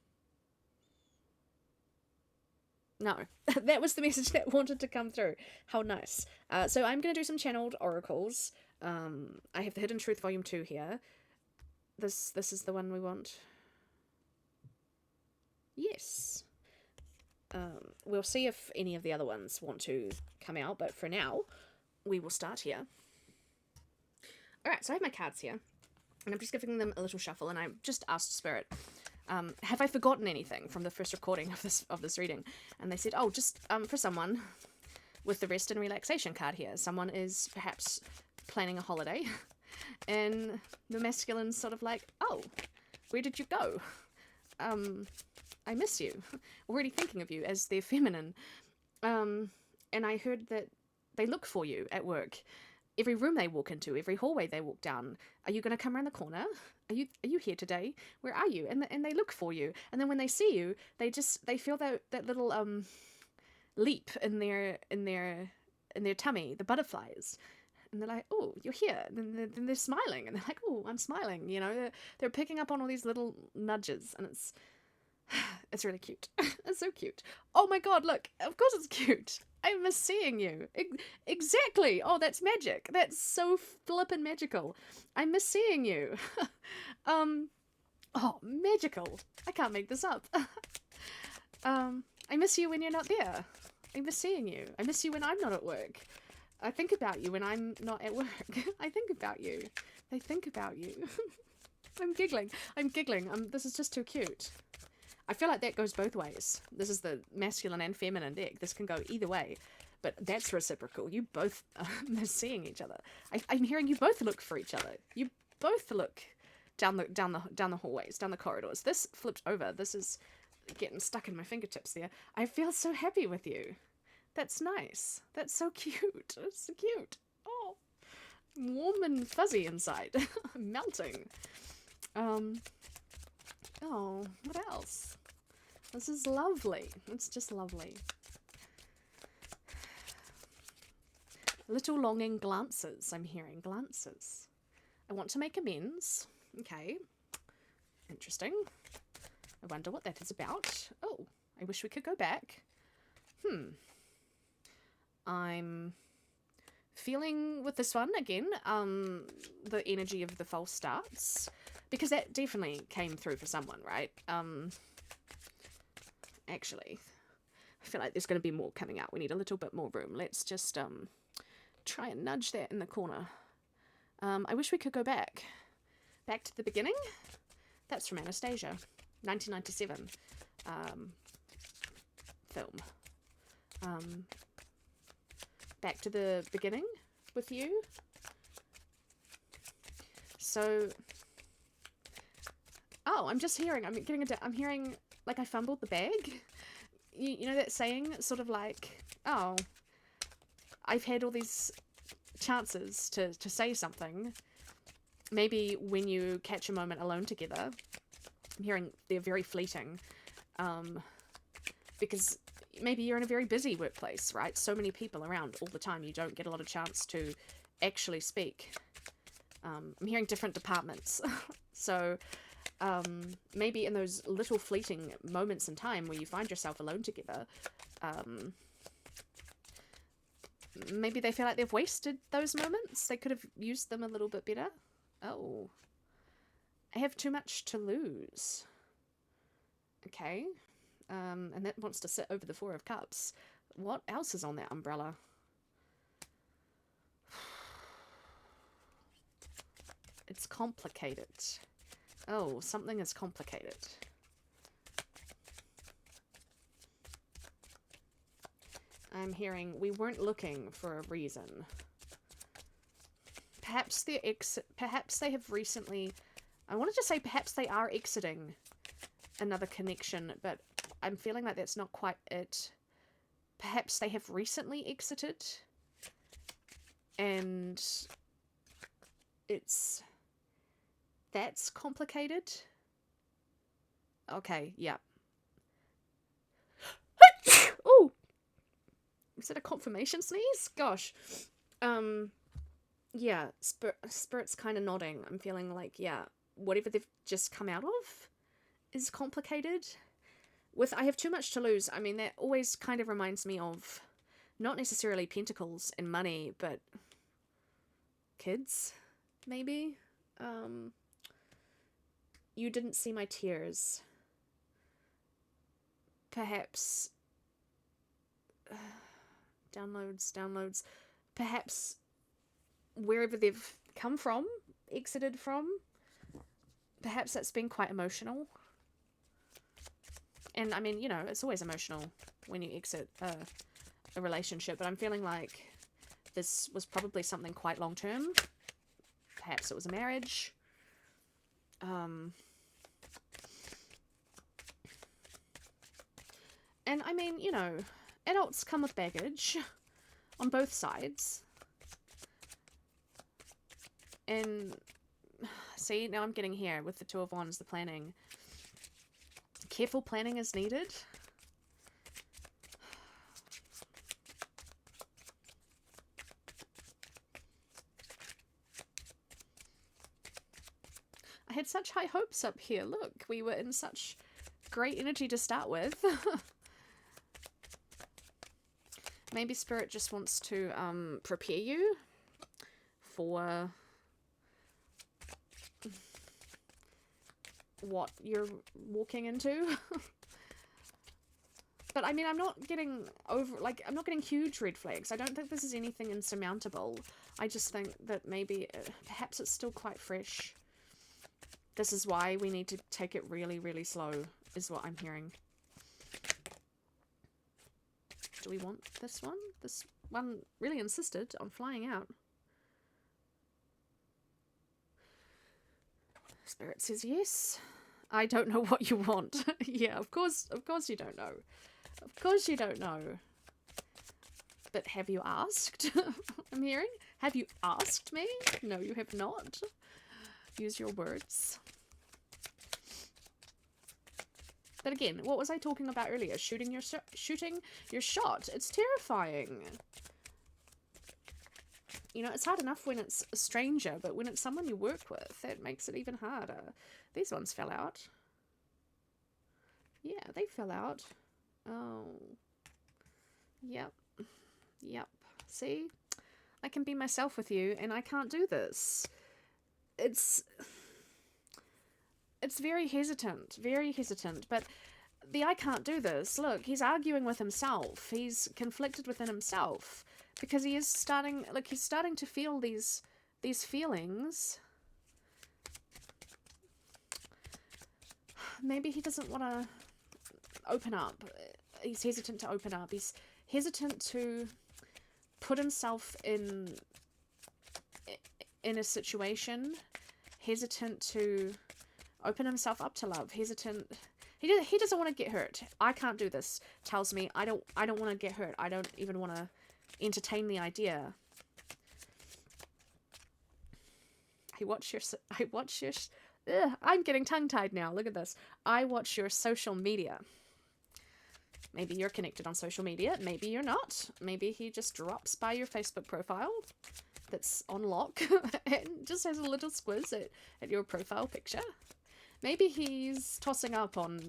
No. That was the message that wanted to come through. How nice. So I'm going to do some channeled oracles. I have the Hidden Truth Volume 2 here. This is the one we want. Yes. We'll see if any of the other ones want to come out, but for now, we will start here. Alright, so I have my cards here, and I'm just giving them a little shuffle, and I just asked Spirit, have I forgotten anything from the first recording of this reading? And they said, oh, just for someone with the rest and relaxation card here. Someone is perhaps planning a holiday, and the masculine's sort of like, oh, where did you go? I miss you. Already thinking of you as their feminine. And I heard that they look for you at work. Every room they walk into, every hallway they walk down. Are you going to come around the corner? Are you here today? Where are you? And they look for you. And then when they see you, they feel that little leap in their tummy, the butterflies. And they're like, oh, you're here. And then they're smiling. And they're like, oh, I'm smiling. You know, they're picking up on all these little nudges. And it's really cute. It's so cute. Oh my god, look. Of course it's cute. I miss seeing you. Exactly. Oh, that's magic. That's so flippin' magical. I miss seeing you. Oh, magical. I can't make this up. I miss you when you're not there. I miss seeing you. I miss you when I'm not at work. I think about you when I'm not at work. I think about you. I think about you. I'm giggling. This is just too cute. I feel like that goes both ways. This is the masculine and feminine deck. This can go either way, but that's reciprocal. You both miss seeing each other. I'm hearing you both look for each other. You both look down the hallways, down the corridors. This flipped over. This is getting stuck in my fingertips there. I feel so happy with you. That's nice. That's so cute. That's so cute. Oh, warm and fuzzy inside. I'm melting. Oh, what else? This is lovely. It's just lovely. Little longing glances. I'm hearing glances. I want to make amends. Okay. Interesting. I wonder what that is about. Oh, I wish we could go back. I'm feeling with this one again, the energy of the false starts, because that definitely came through for someone, right? Actually, I feel like there's going to be more coming out. We need a little bit more room. Let's just try and nudge that in the corner. I wish we could go back to the beginning. That's from Anastasia, 1997 film. Back to the beginning with you. So, oh, I'm just hearing, I'm hearing like I fumbled the bag. You know that saying, sort of like, oh, I've had all these chances to say something. Maybe when you catch a moment alone together, I'm hearing they're very fleeting. Because maybe you're in a very busy workplace, right? So many people around all the time, you don't get a lot of chance to actually speak. I'm hearing different departments. So maybe in those little fleeting moments in time where you find yourself alone together, maybe they feel like they've wasted those moments. They could have used them a little bit better. Oh. I have too much to lose. Okay. And that wants to sit over the Four of Cups. What else is on that umbrella? It's complicated. Oh, something is complicated. I'm hearing we weren't looking for a reason. Perhaps they have recently, I wanted to say perhaps they are exiting another connection, but I'm feeling like that's not quite it. Perhaps they have recently exited, and that's complicated. Okay, yeah. Oh, is that a confirmation sneeze? Gosh. Yeah, Spirit's kind of nodding. I'm feeling like, yeah, whatever they've just come out of is complicated. With I have too much to lose, I mean, that always kind of reminds me of not necessarily pentacles and money, but kids, maybe. You didn't see my tears. Perhaps downloads. Perhaps wherever they've come from, exited from, perhaps that's been quite emotional. And I mean, you know, it's always emotional when you exit a relationship, but I'm feeling like this was probably something quite long term. Perhaps it was a marriage. And I mean, you know, adults come with baggage on both sides. And see, now I'm getting here with the Two of Wands, the planning. Careful planning is needed. I had such high hopes up here. Look, we were in such great energy to start with. Maybe Spirit just wants to prepare you for what you're walking into. But I mean, I'm not getting huge red flags. I don't think this is anything insurmountable. I just think that maybe perhaps it's still quite fresh. This is why we need to take it really, really slow, is what I'm hearing. Do we want this one? This one really insisted on flying out. Spirit says yes. I don't know what you want. Yeah, of course you don't know. Of course you don't know. But have you asked? I'm hearing. Have you asked me? No, you have not. Use your words. But again, what was I talking about earlier? Shooting your shot. It's terrifying. You know, it's hard enough when it's a stranger, but when it's someone you work with, that makes it even harder. These ones fell out. Yeah, they fell out. Oh. Yep. Yep. See? I can be myself with you, and I can't do this. It's very hesitant, but the I can't do this, look, he's arguing with himself. He's conflicted within himself because he is starting, like, he's starting to feel these feelings. Maybe he doesn't want to open up. He's hesitant to open up. He's hesitant to put himself in a situation, hesitant to open himself up to love, hesitant. He doesn't want to get hurt. I can't do this. Tells me I don't want to get hurt. I don't even want to entertain the idea. I'm getting tongue-tied now. Look at this. I watch your social media. Maybe you're connected on social media. Maybe you're not. Maybe he just drops by your Facebook profile that's on lock and just has a little squiz at your profile picture. Maybe he's tossing up on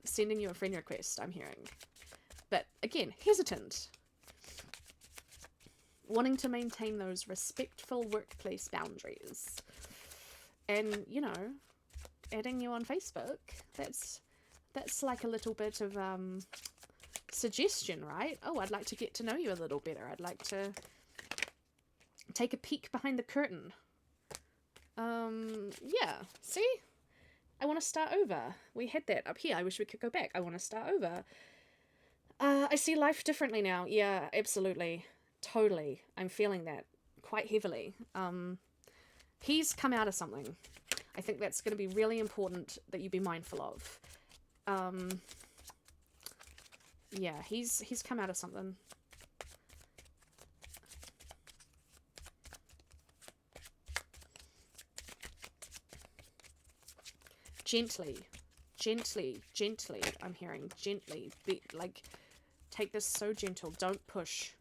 sending you a friend request, I'm hearing. But again, hesitant. Wanting to maintain those respectful workplace boundaries. And, you know, adding you on Facebook, that's like a little bit of suggestion, right? Oh, I'd like to get to know you a little better. I'd like to take a peek behind the curtain. Yeah, see? I want to start over. We had that up here. I wish we could go back. I want to start over. I see life differently now. Yeah, absolutely. Totally. I'm feeling that quite heavily. He's come out of something. I think that's going to be really important that you be mindful of. Yeah, he's come out of something. Gently, I'm hearing gently. Take this so gentle. Don't push.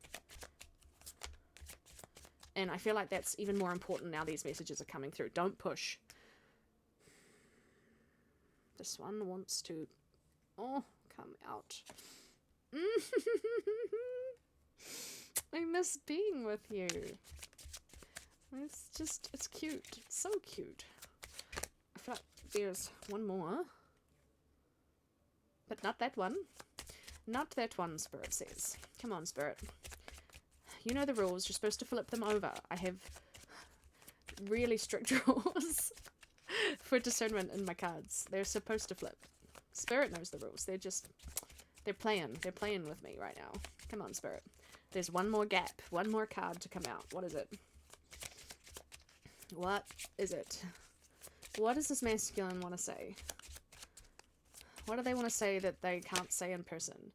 And I feel like that's even more important now these messages are coming through. Don't push. This one wants to, come out. I miss being with you. It's cute. It's so cute. I feel like there's one more. But not that one. Not that one, Spirit says. Come on, Spirit. You know the rules. You're supposed to flip them over. I have really strict rules for discernment in my cards. They're supposed to flip. Spirit knows the rules. They're playing. They're playing with me right now. Come on, Spirit. There's one more gap. One more card to come out. What is it? What is it? What does this masculine want to say? What do they want to say that they can't say in person?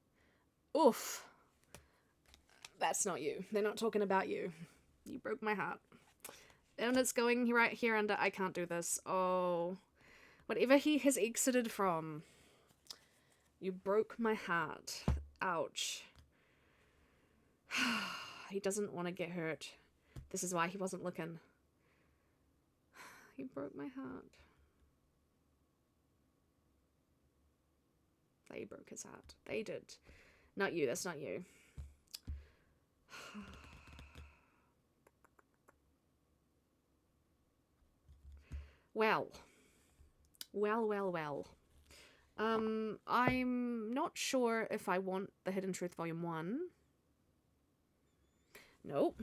Oof. That's not you. They're not talking about you. You broke my heart. And it's going right here under I can't do this. Oh. Whatever he has exited from. You broke my heart. Ouch. He doesn't want to get hurt. This is why he wasn't looking. He broke my heart. They broke his heart. They did. Not you. That's not you. Well. I'm not sure if I want the Hidden Truth Volume 1. Nope.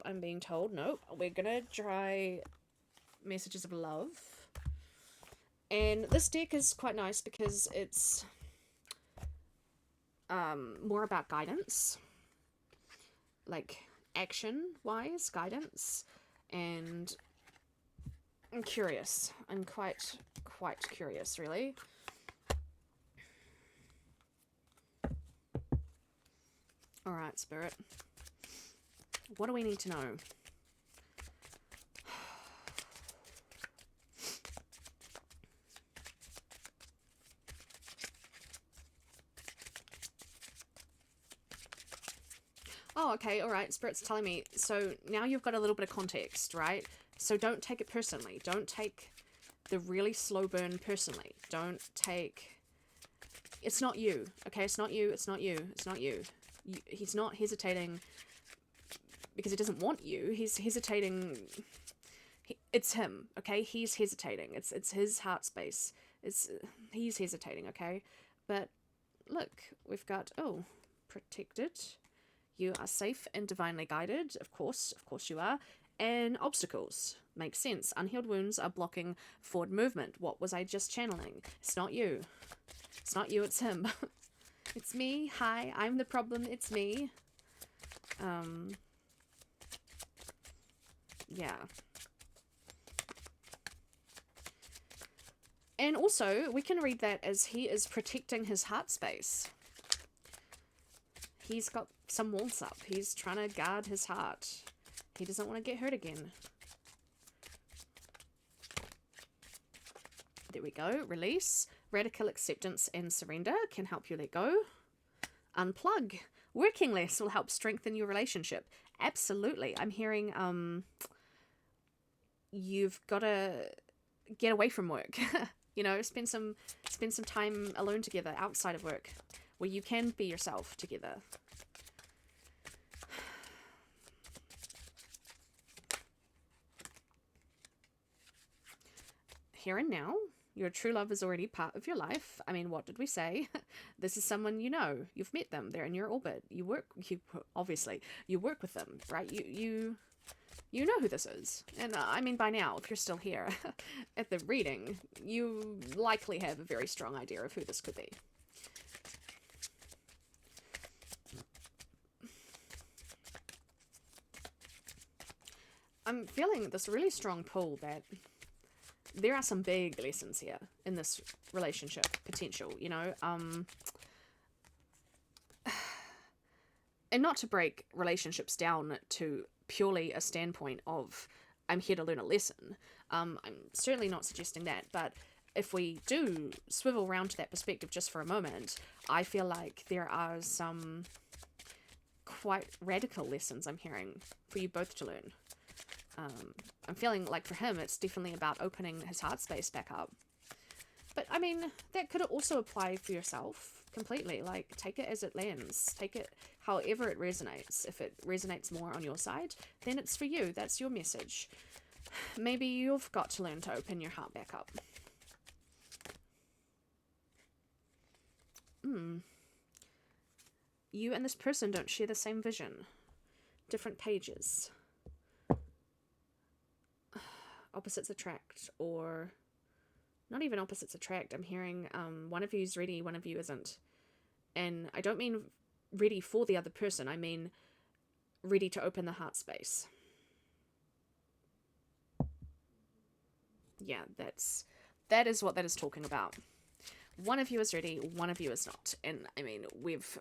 I'm being told. Nope. We're gonna try Messages of Love. And this deck is quite nice because it's more about guidance. Like, action-wise guidance. And I'm curious. I'm quite curious, really. All right, Spirit. What do we need to know? Oh, okay, all right. Spirit's telling me. So now you've got a little bit of context, right? So don't take it personally. Don't take the really slow burn personally. Don't take... It's not you, okay? It's not you. It's not you. It's not you. He's not hesitating because he doesn't want you. He's hesitating... It's him, okay? He's hesitating. It's his heart space. He's hesitating, okay? But look, we've got... Oh, protected... You are safe and divinely guided, of course you are. And obstacles. Makes sense. Unhealed wounds are blocking forward movement. What was I just channeling? It's not you. It's not you, it's him. It's me. Hi, I'm the problem. It's me. Yeah. And also, we can read that as he is protecting his heart space. He's got some walls up. He's trying to guard his heart. He doesn't want to get hurt again. There we go. Release. Radical acceptance and surrender can help you let go. Unplug. Working less will help strengthen your relationship. Absolutely. I'm hearing you've got to get away from work. You know, spend some time alone together outside of work where you can be yourself together. Here and now, your true love is already part of your life. I mean, what did we say? This is someone you know. You've met them. They're in your orbit. Obviously, you work with them, right? You know who this is. And I mean, by now, if you're still here at the reading, you likely have a very strong idea of who this could be. I'm feeling this really strong pull that there are some big lessons here in this relationship potential, you know, and not to break relationships down to purely a standpoint of I'm here to learn a lesson. I'm certainly not suggesting that, but if we do swivel around to that perspective just for a moment, I feel like there are some quite radical lessons I'm hearing for you both to learn. I'm feeling like for him, it's definitely about opening his heart space back up. But, I mean, that could also apply for yourself completely. Like, take it as it lands. Take it however it resonates. If it resonates more on your side, then it's for you. That's your message. Maybe you've got to learn to open your heart back up. You and this person don't share the same vision. Different pages. Opposites attract, or not even opposites attract. I'm hearing one of you is ready, one of you isn't. And I don't mean ready for the other person. I mean ready to open the heart space. Yeah, that is what that is talking about. One of you is ready, one of you is not. And I mean, we've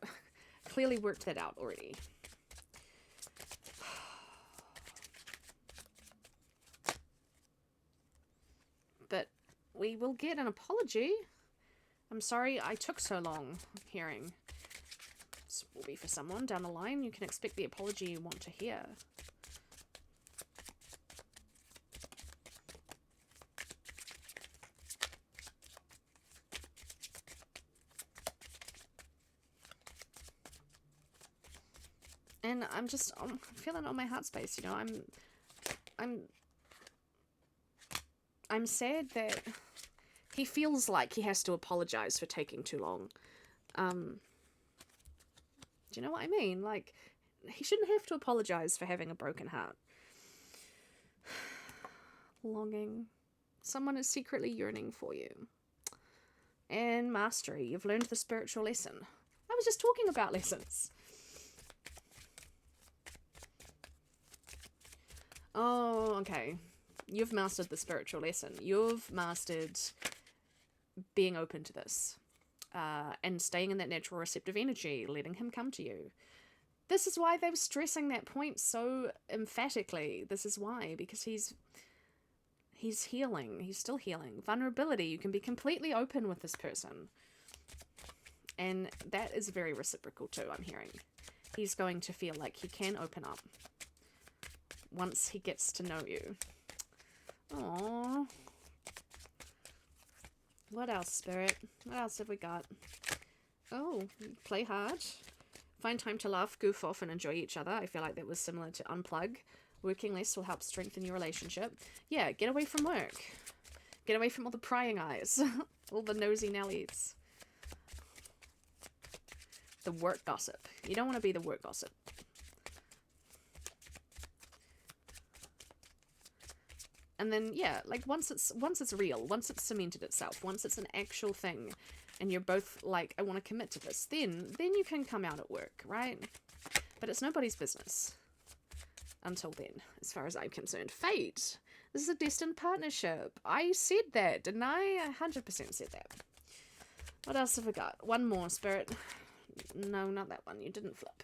clearly worked that out already. But we will get an apology. I'm sorry I took so long hearing. This will be for someone down the line. You can expect the apology you want to hear. And I'm feeling on my heart space, you know. I'm sad that he feels like he has to apologize for taking too long. Do you know what I mean? Like, he shouldn't have to apologize for having a broken heart. Longing. Someone is secretly yearning for you. And mastery. You've learned the spiritual lesson. I was just talking about lessons. Oh, okay. You've mastered the spiritual lesson. You've mastered being open to this. And staying in that natural receptive energy, letting him come to you. This is why they were stressing that point so emphatically. This is why, because he's healing. He's still healing. Vulnerability. You can be completely open with this person. And that is very reciprocal too, I'm hearing. He's going to feel like he can open up once he gets to know you. Aww. What else, Spirit? What else have we got? Oh, play hard. Find time to laugh, goof off, and enjoy each other. I feel like that was similar to unplug. Working less will help strengthen your relationship. Yeah, get away from work. Get away from all the prying eyes. All the nosy Nellies. The work gossip. You don't want to be the work gossip. And then, yeah, like once it's real, once it's cemented itself, once it's an actual thing, and you're both like, I want to commit to this, then you can come out at work, right? But it's nobody's business until then, as far as I'm concerned. Fate. This is a destined partnership. I said that, didn't I? 100% said that. What else have we got? One more, Spirit. No, not that one. You didn't flip.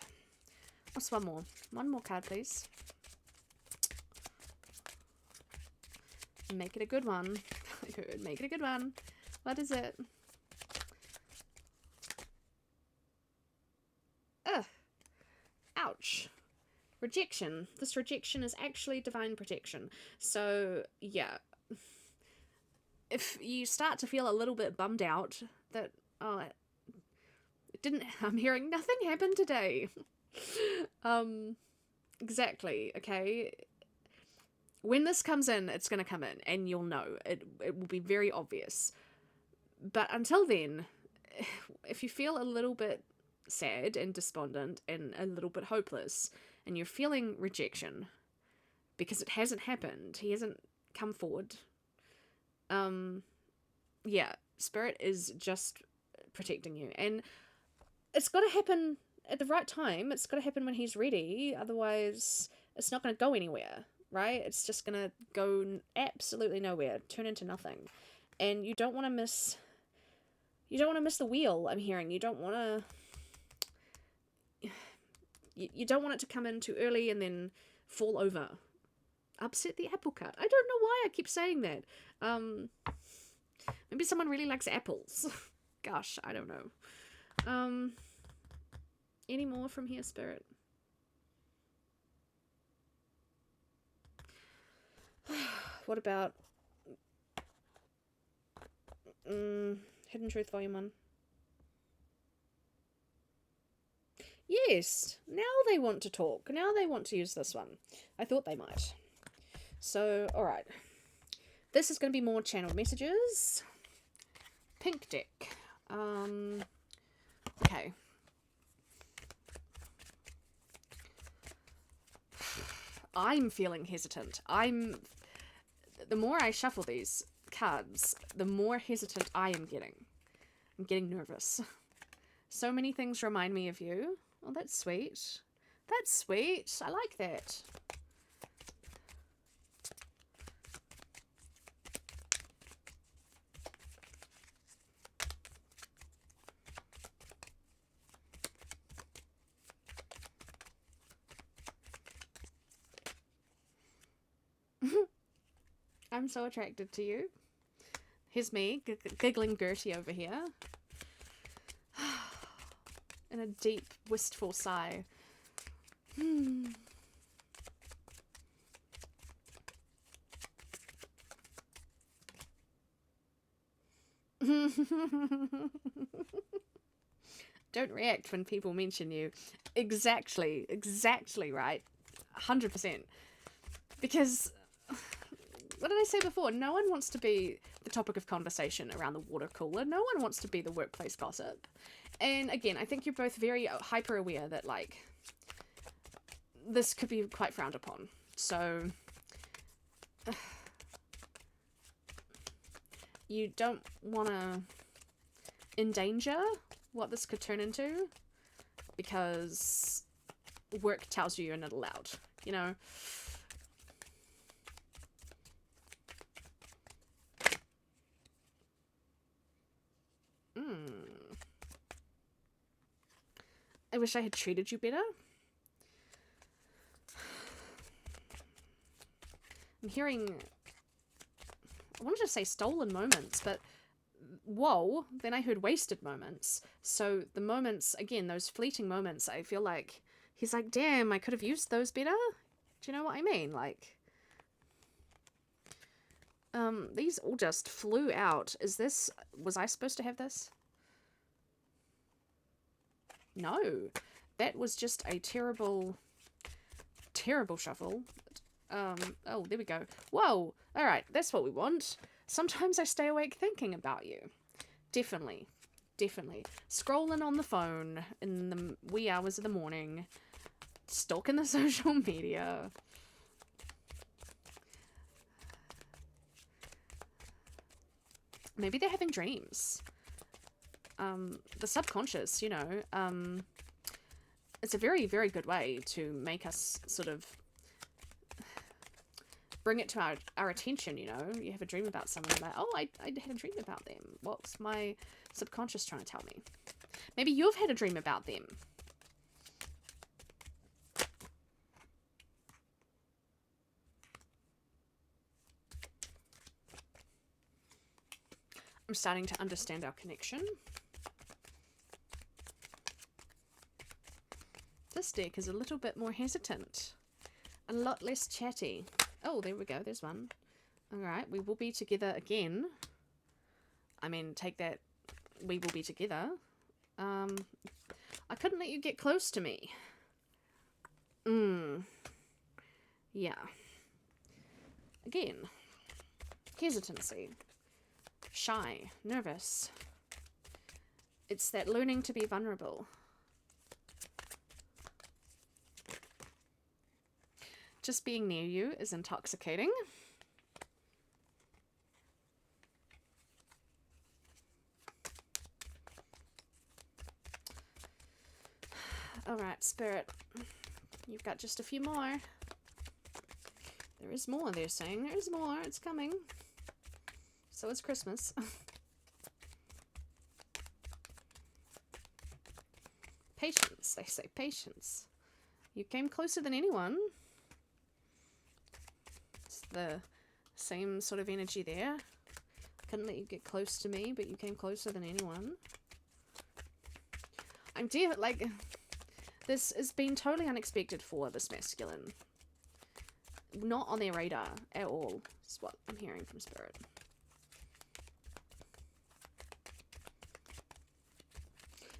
What's one more? One more card, please. Make it a good one. Good. Make it a good one. What is it? Ugh. Ouch. Rejection. This rejection is actually divine protection. So, yeah. If you start to feel a little bit bummed out that, oh, it didn't, I'm hearing nothing happened today. Exactly, okay? When this comes in, it's going to come in, and you'll know. It will be very obvious. But until then, if you feel a little bit sad and despondent and a little bit hopeless, and you're feeling rejection because it hasn't happened, he hasn't come forward, yeah, Spirit is just protecting you. And it's got to happen at the right time. It's got to happen when he's ready. Otherwise, it's not going to go anywhere. Right? It's just gonna go absolutely nowhere, turn into nothing. And you don't want to miss the wheel, I'm hearing. You don't want it to come in too early and then fall over. Upset the apple cart. I don't know why I keep saying that. Maybe someone really likes apples. Gosh, I don't know. Any more from here, Spirit? What about Hidden Truth Volume 1? Yes, now they want to talk. Now they want to use this one. I thought they might. So, alright. This is going to be more channeled messages. Pink deck. Okay. I'm feeling hesitant. The more I shuffle these cards, the more hesitant I am getting. I'm getting nervous. So many things remind me of you. Oh, that's sweet. That's sweet. I like that. I'm so attracted to you. Here's me, giggling Gertie over here. In a deep, wistful sigh. Don't react when people mention you. Exactly right. 100%. Because, what did I say before? No one wants to be the topic of conversation around the water cooler. No one wants to be the workplace gossip. And again, I think you're both very hyper aware that, like, this could be quite frowned upon. So, you don't want to endanger what this could turn into, because work tells you you're not allowed, you know? I wish I had treated you better. I'm hearing, I wanted to say stolen moments, but whoa, then I heard wasted moments. So the moments, again, those fleeting moments, I feel like he's like, damn, I could have used those better. Do you know what I mean? Like, these all just flew out. Is this, was I supposed to have this? No, that was just a terrible, terrible shuffle. Oh, there we go. Whoa, all right, that's what we want. Sometimes I stay awake thinking about you. Definitely, definitely. Scrolling on the phone in the wee hours of the morning. Stalking the social media. Maybe they're having dreams. The subconscious, you know, it's a very, very good way to make us sort of bring it to our attention, you know. You have a dream about someone, like, oh, I had a dream about them. What's my subconscious trying to tell me? Maybe you've had a dream about them. I'm starting to understand our connection. This deck is a little bit more hesitant. A lot less chatty. Oh, there we go. There's one. Alright, we will be together again. I mean, take that. We will be together. I couldn't let you get close to me. Yeah. Again. Hesitancy. Shy. Nervous. It's that learning to be vulnerable. Just being near you is intoxicating. Alright, Spirit. You've got just a few more. There is more, they're saying. There is more. It's coming. So it's Christmas. Patience, they say. Patience. You came closer than anyone. It's the same sort of energy there. Couldn't let you get close to me, but you came closer than anyone. I'm like, this has been totally unexpected for this masculine. Not on their radar at all. That's what I'm hearing from Spirit.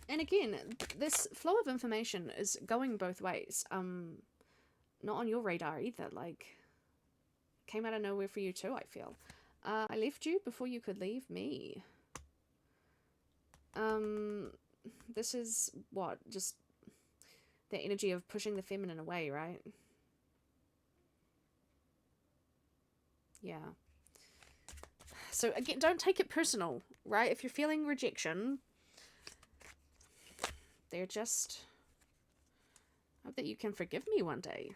And again, this flow of information is going both ways. Not on your radar either. Like, came out of nowhere for you too, I feel. I left you before you could leave me. This is what? Just the energy of pushing the feminine away, right? Yeah. So again, don't take it personal, right? If you're feeling rejection, they're just... hope that you can forgive me one day.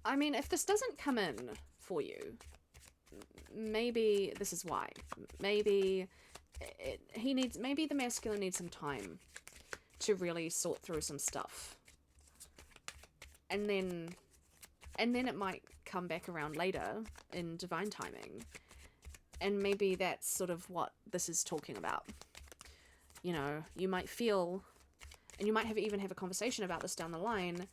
I mean, if this doesn't come in for you, maybe this is why. Maybe maybe the masculine needs some time to really sort through some stuff. And then it might come back around later in divine timing. And maybe that's sort of what this is talking about. You know, you might feel, and you might even have a conversation about this down the line.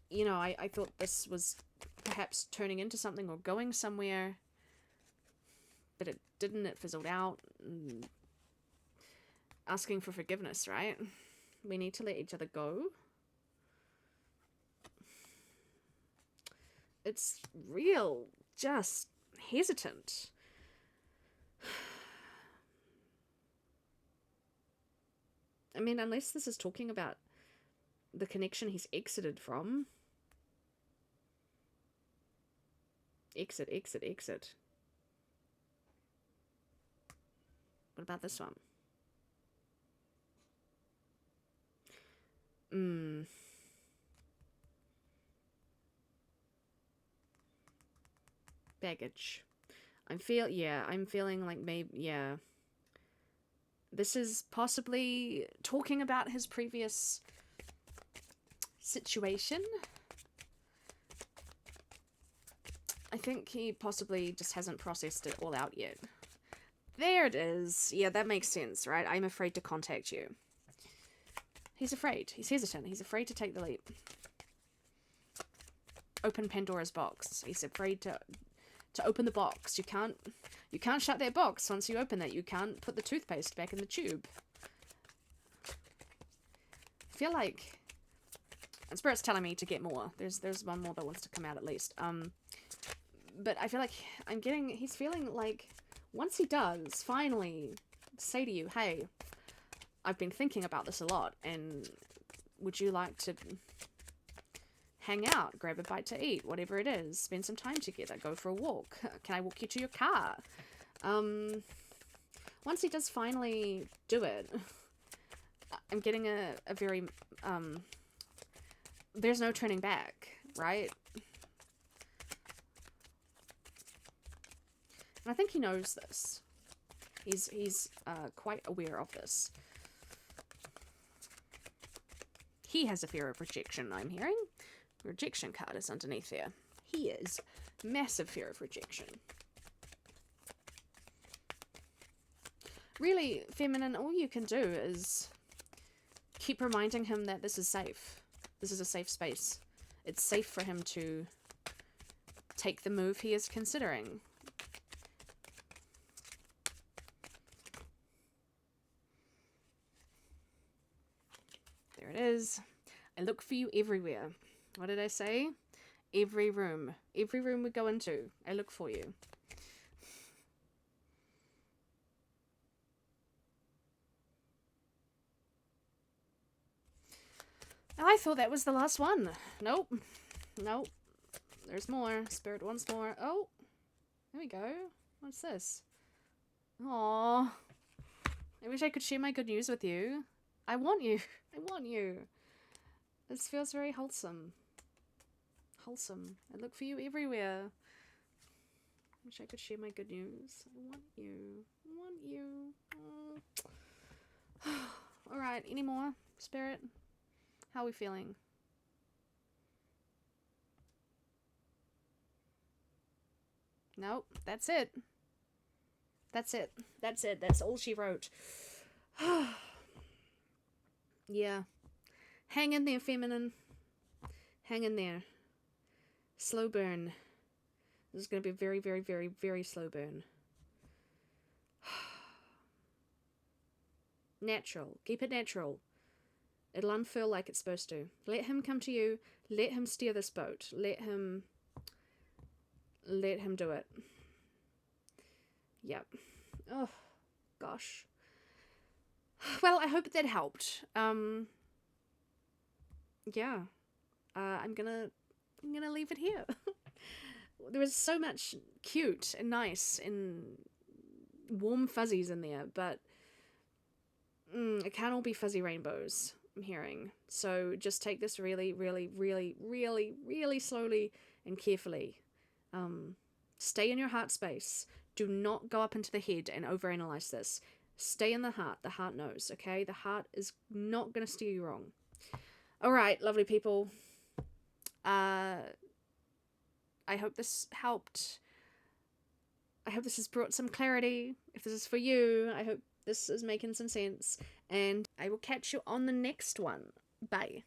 You know, I thought this was perhaps turning into something or going somewhere, but it didn't. It fizzled out. Asking for forgiveness, right? We need to let each other go. It's real, just hesitant. I mean, unless this is talking about the connection he's exited from. Exit, exit, exit. What about this one? Baggage. I'm feeling like maybe, yeah. This is possibly talking about his previous situation. I think he possibly just hasn't processed it all out yet. There it is. Yeah, that makes sense, right? I'm afraid to contact you. He's afraid. He's hesitant. He's afraid to take the leap. Open Pandora's box. He's afraid to open the box. You can't shut that box once you open it. You can't put the toothpaste back in the tube. I feel like, and Spirit's telling me to get more. There's one more that wants to come out at least. But I feel like he's feeling like once he does finally say to you, hey, I've been thinking about this a lot, and would you like to hang out, grab a bite to eat, whatever it is, spend some time together, go for a walk, can I walk you to your car? Once he does finally do it, I'm getting a very, there's no turning back, right? And I think he knows this. He's quite aware of this. He has a fear of rejection, I'm hearing. Rejection card is underneath there. He is massive fear of rejection. Really, feminine, all you can do is keep reminding him that this is safe. This is a safe space. It's safe for him to take the move he is considering. There it is. I look for you everywhere. What did I say? Every room. Every room we go into, I look for you. I thought that was the last one. Nope. Nope. There's more. Spirit wants more. Oh. There we go. What's this? Aww. I wish I could share my good news with you. I want you. I want you. This feels very wholesome. Wholesome. I look for you everywhere. Wish I could share my good news. I want you. I want you. Oh. Alright, any more? Spirit? How are we feeling? Nope, that's it. That's it. That's it. That's all she wrote. Yeah. Hang in there, feminine. Hang in there. Slow burn. This is going to be a very, very, very, very slow burn. Natural. Keep it natural. It'll unfurl like it's supposed to. Let him come to you. Let him steer this boat. Let him do it. Yep. Oh, gosh. Well, I hope that helped. Yeah. I'm gonna leave it here. There was so much cute and nice and warm fuzzies in there, but it can't all be fuzzy rainbows, I'm hearing. So just take this really, really, really, really, really slowly and carefully. Stay in your heart space. Do not go up into the head and overanalyze this. Stay in the heart. The heart knows, okay? The heart is not going to steer you wrong. All right, lovely people. I hope this helped. I hope this has brought some clarity. If this is for you, I hope this is making some sense. And I will catch you on the next one. Bye.